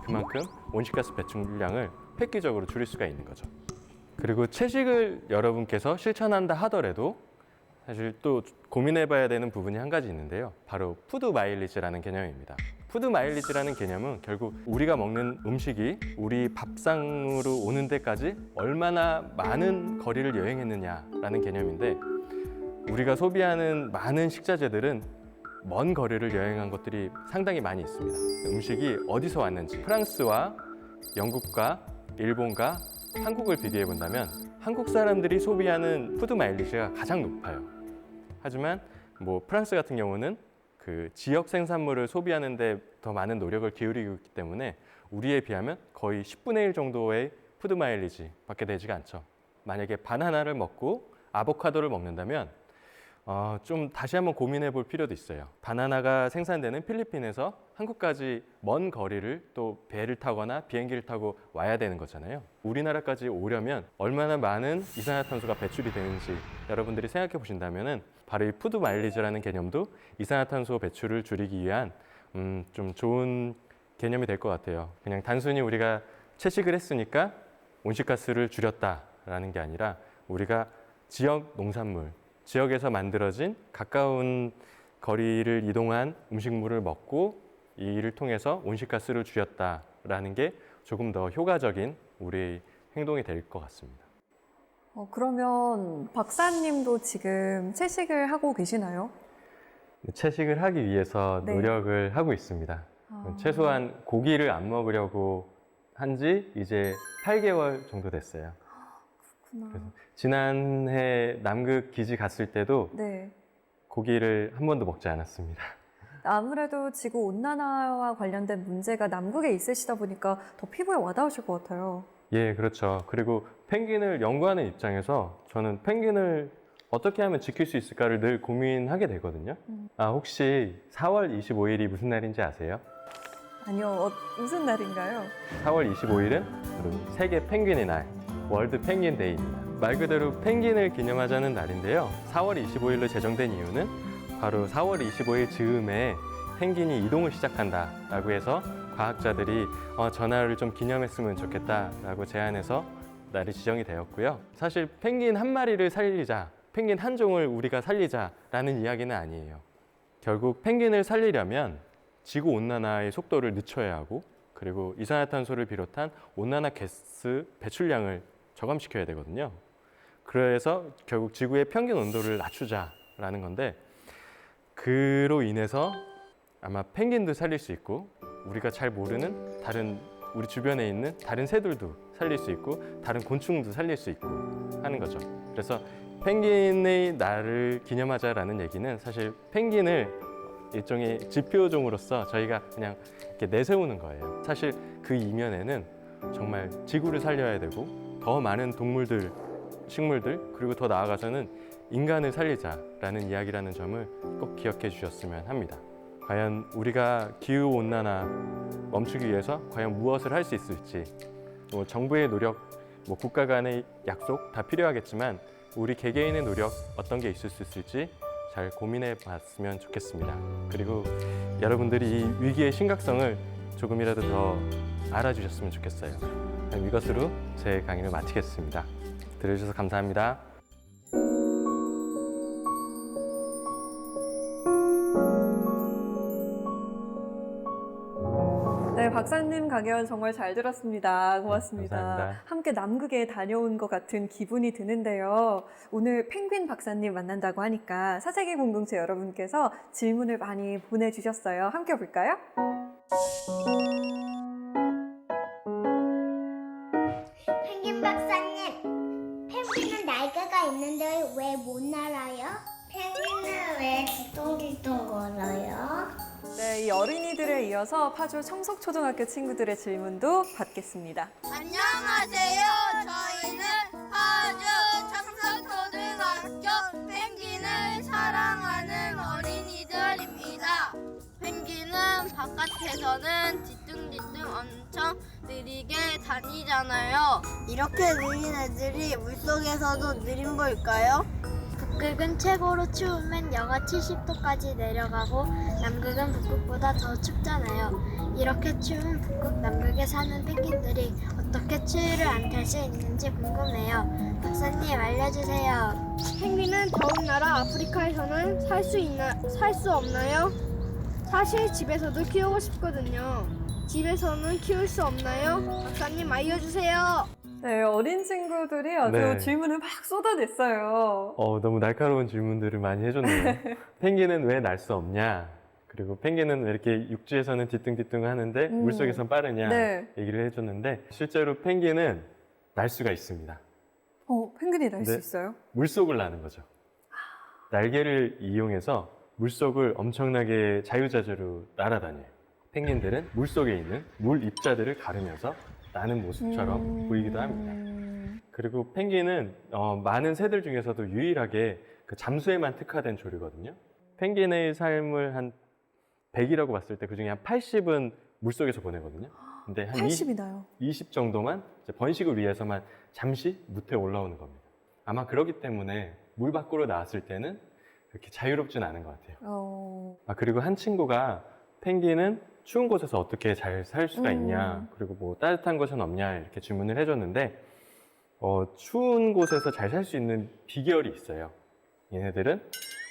그만큼 온실가스 배출량을 획기적으로 줄일 수가 있는 거죠. 그리고 채식을 여러분께서 실천한다 하더라도 사실 또 고민해 봐야 되는 부분이 한 가지 있는데요. 바로 푸드 마일리지라는 개념입니다. 푸드 마일리지라는 개념은 결국 우리가 먹는 음식이 우리 밥상으로 오는 데까지 얼마나 많은 거리를 여행했느냐라는 개념인데 우리가 소비하는 많은 식자재들은 먼 거리를 여행한 것들이 상당히 많이 있습니다. 음식이 어디서 왔는지 프랑스와 영국과 일본과 한국을 비교해 본다면 한국 사람들이 소비하는 푸드 마일리지가 가장 높아요. 하지만 뭐 프랑스 같은 경우는 그 지역 생산물을 소비하는 데 더 많은 노력을 기울이고 있기 때문에 우리에 비하면 거의 10분의 1 정도의 푸드 마일리지 밖에 되지가 않죠. 만약에 바나나를 먹고 아보카도를 먹는다면 좀 다시 한번 고민해 볼 필요도 있어요. 바나나가 생산되는 필리핀에서 한국까지 먼 거리를 또 배를 타거나 비행기를 타고 와야 되는 거잖아요. 우리나라까지 오려면 얼마나 많은 이산화탄소가 배출이 되는지 여러분들이 생각해 보신다면 바로 이 푸드 마일리지라는 개념도 이산화탄소 배출을 줄이기 위한 좀 좋은 개념이 될 것 같아요. 그냥 단순히 우리가 채식을 했으니까 온실가스를 줄였다라는 게 아니라 우리가 지역 농산물, 지역에서 만들어진 가까운 거리를 이동한 음식물을 먹고 이 일을 통해서 온실가스를 줄였다라는 게 조금 더 효과적인 우리의 행동이 될 것 같습니다. 그러면 박사님도 지금 채식을 하고 계시나요? 채식을 하기 위해서 네. 노력을 하고 있습니다. 아. 최소한 고기를 안 먹으려고 한 지 이제 8개월 정도 됐어요. 그렇구나. 지난해 남극 기지 갔을 때도 네. 고기를 한 번도 먹지 않았습니다. 아무래도 지구 온난화와 관련된 문제가 남극에 있으시다 보니까 더 피부에 와닿으실 것 같아요. 예, 그렇죠. 그리고 펭귄을 연구하는 입장에서 저는 펭귄을 어떻게 하면 지킬 수 있을까를 늘 고민하게 되거든요. 혹시 4월 25일이 무슨 날인지 아세요? 아니요, 무슨 날인가요? 4월 25일은 바로 세계 펭귄의 날, 월드 펭귄 데이입니다. 말 그대로 펭귄을 기념하자는 날인데요. 4월 25일로 제정된 이유는 바로 4월 25일 즈음에 펭귄이 이동을 시작한다라고 해서 과학자들이 저 날을 좀 기념했으면 좋겠다라고 제안해서 날이 지정이 되었고요. 사실 펭귄 한 마리를 살리자, 펭귄 한 종을 우리가 살리자라는 이야기는 아니에요. 결국 펭귄을 살리려면 지구 온난화의 속도를 늦춰야 하고 그리고 이산화탄소를 비롯한 온난화 가스 배출량을 저감시켜야 되거든요. 그래서 결국 지구의 평균 온도를 낮추자라는 건데 그로 인해서 아마 펭귄도 살릴 수 있고 우리가 잘 모르는 다른 우리 주변에 있는 다른 새들도 살릴 수 있고 다른 곤충도 살릴 수 있고 하는 거죠. 그래서 펭귄의 날을 기념하자라는 얘기는 사실 펭귄을 일종의 지표종으로서 저희가 그냥 이렇게 내세우는 거예요. 사실 그 이면에는 정말 지구를 살려야 되고 더 많은 동물들, 식물들 그리고 더 나아가서는 인간을 살리자라는 이야기라는 점을 꼭 기억해 주셨으면 합니다. 과연 우리가 기후온난화 멈추기 위해서 과연 무엇을 할 수 있을지 정부의 노력, 국가 간의 약속 다 필요하겠지만 우리 개개인의 노력 어떤 게 있을 수 있을지 잘 고민해 봤으면 좋겠습니다. 그리고 여러분들이 이 위기의 심각성을 조금이라도 더 알아주셨으면 좋겠어요. 이것으로 제 강의를 마치겠습니다. 들어주셔서 감사합니다. 네, 박사님 강연 정말 잘 들었습니다. 고맙습니다. 감사합니다. 함께 남극에 다녀온 것 같은 기분이 드는데요. 오늘 펭귄 박사님 만난다고 하니까 사세기 공동체 여러분께서 질문을 많이 보내주셨어요. 함께 볼까요? 펭귄 박사님, 펭귄은 날개가 있는데 왜 못 날아요? 펭귄은 왜 뒤뚱뒤뚱 걸어요? 네, 이 어린이들에 이어서 파주 청석초등학교 친구들의 질문도 받겠습니다. 안녕하세요. 저희는 파주 청석초등학교 펭귄을 사랑하는 어린이들입니다. 펭귄은 바깥에서는 뒤뚱뒤뚱 엄청 느리게 다니잖아요. 이렇게 느린 애들이 물속에서도 느린 걸까요? 북극은 최고로 추우면 영하 70도까지 내려가고 남극은 북극보다 더 춥잖아요. 이렇게 추운 북극, 남극에 사는 펭귄들이 어떻게 추위를 안 탈 수 있는지 궁금해요. 박사님 알려주세요. 펭귄은 더운 나라 아프리카에서는 살 수 없나요? 사실 집에서도 키우고 싶거든요. 집에서는 키울 수 없나요? 박사님 알려주세요. 네, 어린 친구들이 아주 네. 질문을 막 쏟아냈어요. 너무 날카로운 질문들을 많이 해줬네요. 펭귄은 왜 날 수 없냐? 그리고 펭귄은 왜 이렇게 육지에서는 뒤뚱뒤뚱 하는데 물속에선 빠르냐? 네. 얘기를 해줬는데 실제로 펭귄은 날 수가 있습니다. 펭귄이 날 수 네. 있어요? 물속을 나는 거죠. 날개를 이용해서 물속을 엄청나게 자유자재로 날아다녀요. 펭귄들은 물속에 있는 물 입자들을 가르면서 나는 모습처럼 보이기도 합니다. 그리고 펭귄은 많은 새들 중에서도 유일하게 그 잠수에만 특화된 조류거든요. 펭귄의 삶을 한 100이라고 봤을 때 그중에 한 80은 물속에서 보내거든요. 근데 한 80이나요? 20 정도만 이제 번식을 위해서만 잠시 무태에 올라오는 겁니다. 아마 그렇기 때문에 물 밖으로 나왔을 때는 그렇게 자유롭진 않은 것 같아요. 그리고 한 친구가 펭귄은 추운 곳에서 어떻게 잘 살 수가 있냐, 그리고 뭐 따뜻한 곳은 없냐 이렇게 질문을 해줬는데 추운 곳에서 잘 살 수 있는 비결이 있어요. 얘네들은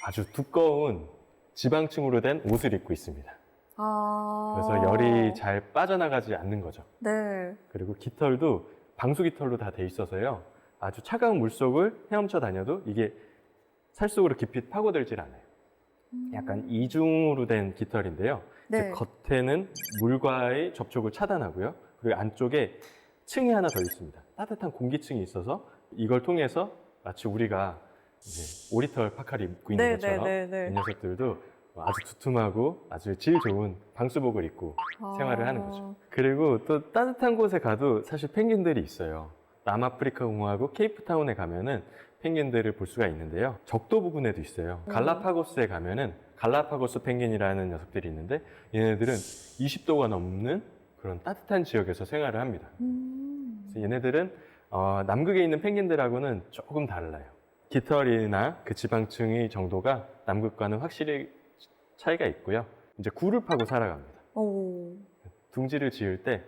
아주 두꺼운 지방층으로 된 옷을 입고 있습니다. 그래서 열이 잘 빠져나가지 않는 거죠. 네. 그리고 깃털도 방수 깃털로 다 돼 있어서요. 아주 차가운 물속을 헤엄쳐 다녀도 이게 살 속으로 깊이 파고들질 않아요. 약간 이중으로 된 깃털인데요. 네. 겉에는 물과의 접촉을 차단하고요. 그리고 안쪽에 층이 하나 더 있습니다. 따뜻한 공기층이 있어서 이걸 통해서 마치 우리가 이제 오리털 파카를 입고 있는 네, 것처럼 네, 네, 네. 이 녀석들도 아주 두툼하고 아주 질 좋은 방수복을 입고 생활을 하는 거죠. 그리고 또 따뜻한 곳에 가도 사실 펭귄들이 있어요. 남아프리카 공화국 케이프타운에 가면은 펭귄들을 볼 수가 있는데요. 적도 부근에도 있어요. 갈라파고스에 가면은 갈라파고스 펭귄이라는 녀석들이 있는데 얘네들은 20도가 넘는 그런 따뜻한 지역에서 생활을 합니다. 그래서 얘네들은 남극에 있는 펭귄들하고는 조금 달라요. 깃털이나 그 지방층의 정도가 남극과는 확실히 차이가 있고요. 이제 굴을 파고 살아갑니다. 오. 둥지를 지을 때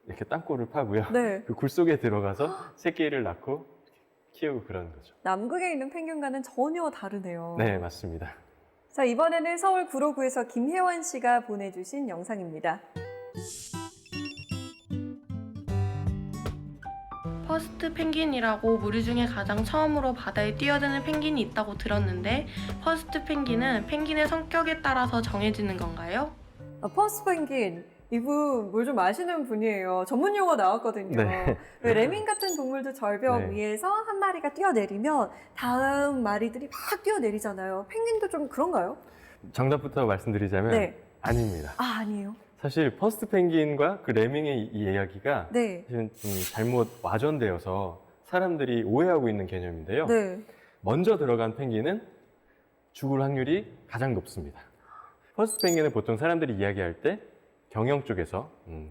이렇게 땅굴을 파고요. 네. 그 굴 속에 들어가서 새끼를 낳고 키우고 그러는 거죠. 남극에 있는 펭귄과는 전혀 다르네요. 네, 맞습니다. 자, 이번에는 서울 구로구에서 김혜원 씨가 보내주신 영상입니다. 퍼스트 펭귄이라고 무리 중에 가장 처음으로 바다에 뛰어드는 펭귄이 있다고 들었는데 퍼스트 펭귄은 펭귄의 성격에 따라서 정해지는 건가요? 퍼스트 펭귄, 이분 뭘 좀 아시는 분이에요. 전문 용어 나왔거든요. 네. 왜 레밍 같은 동물도 절벽 네. 위에서 한 마리가 뛰어내리면 다음 마리들이 막 뛰어내리잖아요. 펭귄도 좀 그런가요? 정답부터 말씀드리자면 네. 아닙니다. 아, 아니에요. 사실 퍼스트 펭귄과 그 레밍의 이 이야기가 네. 사실은 좀 잘못 와전되어서 사람들이 오해하고 있는 개념인데요. 네. 먼저 들어간 펭귄은 죽을 확률이 가장 높습니다. 퍼스트 펭귄은 보통 사람들이 이야기할 때 경영 쪽에서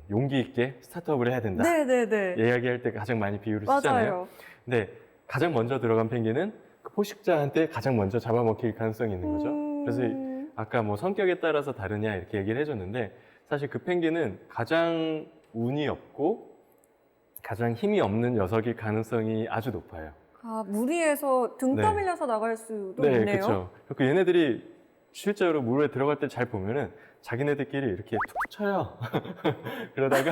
용기 있게 스타트업을 해야 된다. 네네네. 이야기할 때 가장 많이 비유를 쓰잖아요. 맞아요. 근데 가장 먼저 들어간 펭귄은 그 포식자한테 가장 먼저 잡아먹힐 가능성이 있는 거죠. 그래서 아까 뭐 성격에 따라서 다르냐 이렇게 얘기를 해줬는데 사실 그 펭귄은 가장 운이 없고 가장 힘이 없는 녀석일 가능성이 아주 높아요. 아, 무리해서 등 네. 떠밀려서 나갈 수도 네, 있네요. 그렇죠. 그 얘네들이 실제로 물에 들어갈 때 잘 보면은 자기네들끼리 이렇게 툭툭 쳐요. 그러다가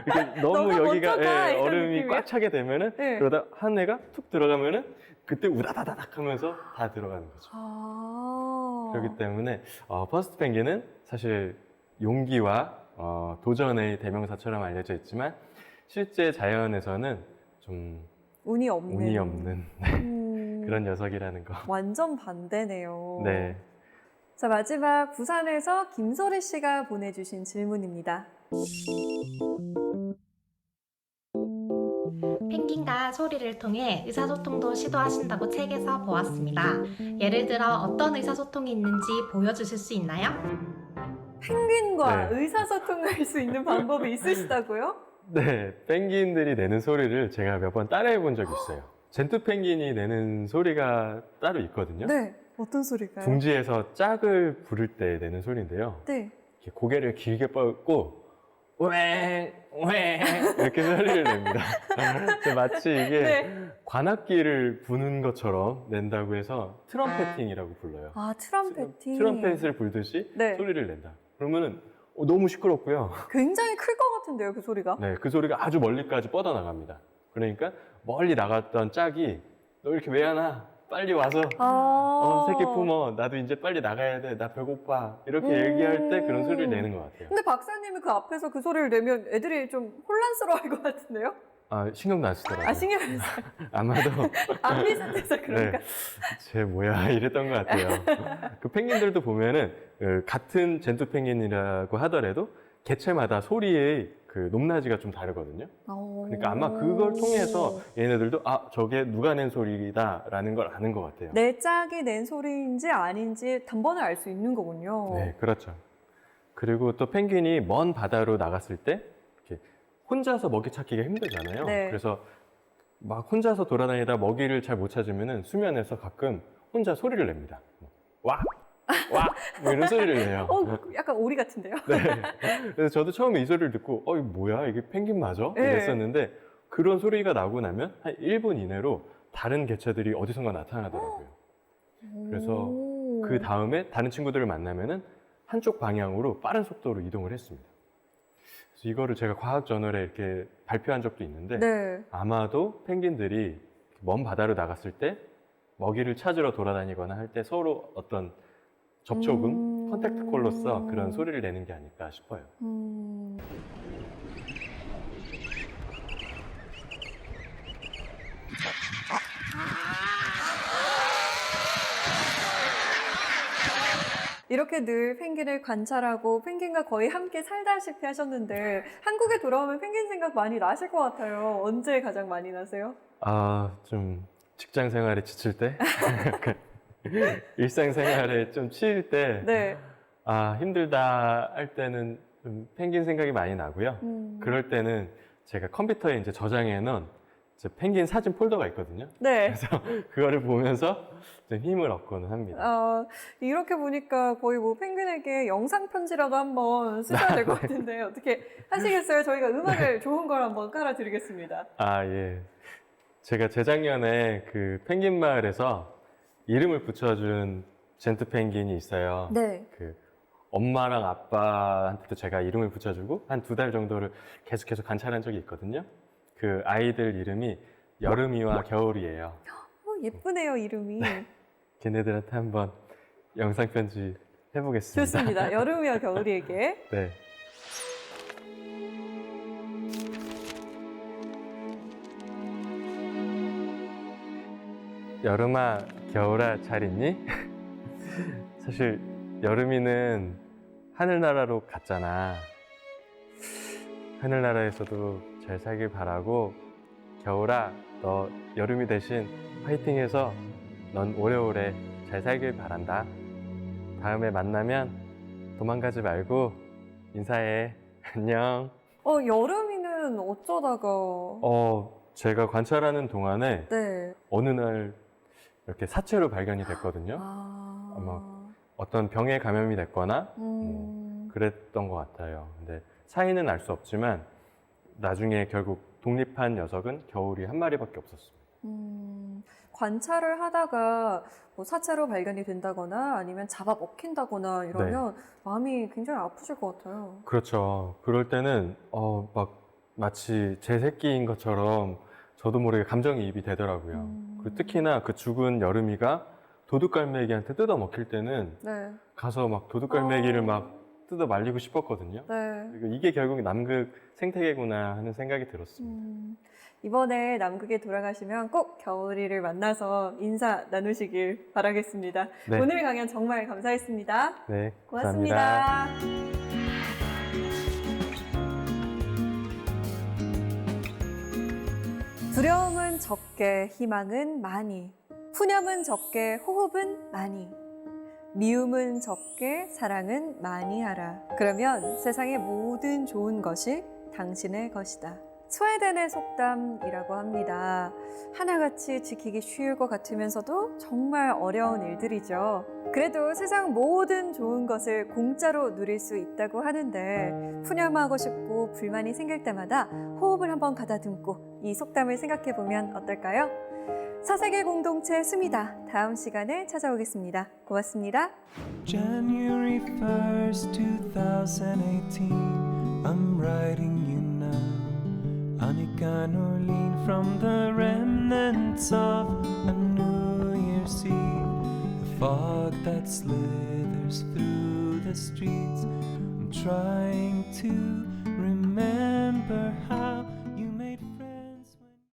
이렇게 너무 너가 여기가 먼저다, 이런 얼음이 느낌이야? 꽉 차게 되면은 네. 그러다 한 애가 툭 들어가면은 그때 우다다다닥 하면서 다 들어가는 거죠. 아. 그렇기 때문에 퍼스트 펭귄은 사실 용기와 도전의 대명사처럼 알려져 있지만 실제 자연에서는 좀 운이 없는. 운이 없는 그런 녀석이라는 거. 완전 반대네요. 네. 자, 마지막 부산에서 김소리 씨가 보내주신 질문입니다. 펭귄과 소리를 통해 의사소통도 시도하신다고 책에서 보았습니다. 예를 들어 어떤 의사소통이 있는지 보여주실 수 있나요? 펭귄과 네. 의사소통할 수 있는 방법이 있으시다고요? 네, 펭귄들이 내는 소리를 제가 몇 번 따라해 본 적이 있어요. 젠투 펭귄이 내는 소리가 따로 있거든요. 네. 어떤 소리가요? 둥지에서 짝을 부를 때 내는 소리인데요. 네. 이렇게 고개를 길게 뻗고 웽, 웽 이렇게 소리를 냅니다. 마치 이게 네. 관악기를 부는 것처럼 낸다고 해서 트럼펫팅이라고 불러요. 아, 트럼펫이. 트럼펫을 불듯이 네. 소리를 낸다. 그러면은 너무 시끄럽고요. 굉장히 클 것 같은데요, 그 소리가? 네, 그 소리가 아주 멀리까지 뻗어나갑니다. 그러니까 멀리 나갔던 짝이 너 이렇게 왜 안 와? 빨리 와서 새끼 품어. 나도 이제 빨리 나가야 돼. 나 배고파. 이렇게 얘기할 때 그런 소리를 내는 것 같아요. 근데 박사님이 그 앞에서 그 소리를 내면 애들이 좀 혼란스러워할 것 같은데요? 아, 신경도 안 쓰더라고요. 아, 신경 안 써요. 아마도 안 비슷해서 그런가? 네, 쟤 뭐야 이랬던 것 같아요. 그 펭귄들도 보면은 같은 젠투 펭귄이라고 하더라도 개체마다 소리의 그 높낮이가 좀 다르거든요. 그러니까 아마 그걸 통해서 얘네들도 저게 누가 낸 소리다라는 걸 아는 것 같아요. 내 짝이 낸 소리인지 아닌지 단번에 알 수 있는 거군요. 네, 그렇죠. 그리고 또 펭귄이 먼 바다로 나갔을 때 이렇게 혼자서 먹이 찾기가 힘들잖아요. 네. 그래서 막 혼자서 돌아다니다 먹이를 잘 못 찾으면은 수면에서 가끔 혼자 소리를 냅니다. 와, 와! 뭐 이런 소리를 내요. 약간 오리 같은데요? 네. 그래서 저도 처음에 이 소리를 듣고 이거 뭐야? 이게 펭귄 맞아? 네. 이랬었는데 그런 소리가 나고 나면 한 1분 이내로 다른 개체들이 어디선가 나타나더라고요. 그래서 그 다음에 다른 친구들을 만나면은 한쪽 방향으로 빠른 속도로 이동을 했습니다. 그래서 이거를 제가 과학 저널에 이렇게 발표한 적도 있는데 네. 아마도 펭귄들이 먼 바다로 나갔을 때 먹이를 찾으러 돌아다니거나 할 때 서로 어떤 접촉음, 컨택트 콜로서 그런 소리를 내는 게 아닐까 싶어요. 이렇게 늘 펭귄을 관찰하고 펭귄과 거의 함께 살다시피 하셨는데 한국에 돌아오면 펭귄 생각 많이 나실 것 같아요. 언제 가장 많이 나세요? 좀 직장 생활에 지칠 때? 일상생활에 좀 치일 때? 네. 힘들다 할 때는 좀 펭귄 생각이 많이 나고요. 그럴 때는 제가 컴퓨터에 이제 저장해 놓은 펭귄 사진 폴더가 있거든요. 네. 그래서 그거를 보면서 좀 힘을 얻고는 합니다. 이렇게 보니까 거의 뭐 펭귄에게 영상 편지라도 한번 쓰셔야 될 것 같은데 어떻게 하시겠어요? 저희가 음악을 좋은 걸 한번 깔아드리겠습니다. 예. 제가 재작년에 그 펭귄 마을에서 이름을 붙여준 젠트 펭귄이 있어요. 네. 그 엄마랑 아빠한테도 제가 이름을 붙여주고 한 2달 정도를 계속해서 관찰한 적이 있거든요. 그 아이들 이름이 여름이와 겨울이에요. 예쁘네요, 이름이. 걔네들한테 한번 영상 편지 해보겠습니다. 좋습니다. 여름이와 겨울이에게. 네. 여름아, 겨울아, 잘 있니? 사실 여름이는 하늘나라로 갔잖아. 하늘나라에서도 잘 살길 바라고, 겨울아, 너 여름이 대신 화이팅해서 넌 오래오래 잘 살길 바란다. 다음에 만나면 도망가지 말고 인사해. 안녕. 여름이는 어쩌다가. 제가 관찰하는 동안에 네. 어느 날 이렇게 사체로 발견이 됐거든요. 아마 어떤 병에 감염이 됐거나 그랬던 것 같아요. 근데 사인은 알 수 없지만 나중에 결국 독립한 녀석은 겨울이 한 마리밖에 없었습니다. 관찰을 하다가 뭐 사체로 발견이 된다거나 아니면 잡아 먹힌다거나 이러면 마음이 굉장히 아프실 것 같아요. 그렇죠. 그럴 때는 마치 제 새끼인 것처럼 저도 모르게 감정이입이 되더라고요. 그리고 특히나 그 죽은 여름이가 도둑갈매기한테 뜯어 먹힐 때는 네. 가서 막 도둑갈매기를 막 뜯어 말리고 싶었거든요. 네. 그리고 이게 결국 남극 생태계구나 하는 생각이 들었습니다. 이번에 남극에 돌아가시면 꼭 겨울이를 만나서 인사 나누시길 바라겠습니다. 네. 오늘 강연 정말 감사했습니다. 네, 고맙습니다. 감사합니다. 두려움은 적게, 희망은 많이. 푸념은 적게, 호흡은 많이. 미움은 적게, 사랑은 많이 하라. 그러면 세상의 모든 좋은 것이 당신의 것이다. 스웨덴의 속담이라고 합니다. 하나같이 지키기 쉬울 것 같으면서도 정말 어려운 일들이죠. 그래도 세상 모든 좋은 것을 공짜로 누릴 수 있다고 하는데 푸념하고 싶고 불만이 생길 때마다 호흡을 한번 가다듬고 이 속담을 생각해보면 어떨까요? 사색의 공동체 수미다. 다음 시간에 찾아오겠습니다. 고맙습니다. January 1st, 2018 I'm writing you now Annika Norlin from the remnants of a New Year's Eve The fog that slithers through the streets I'm trying to remember how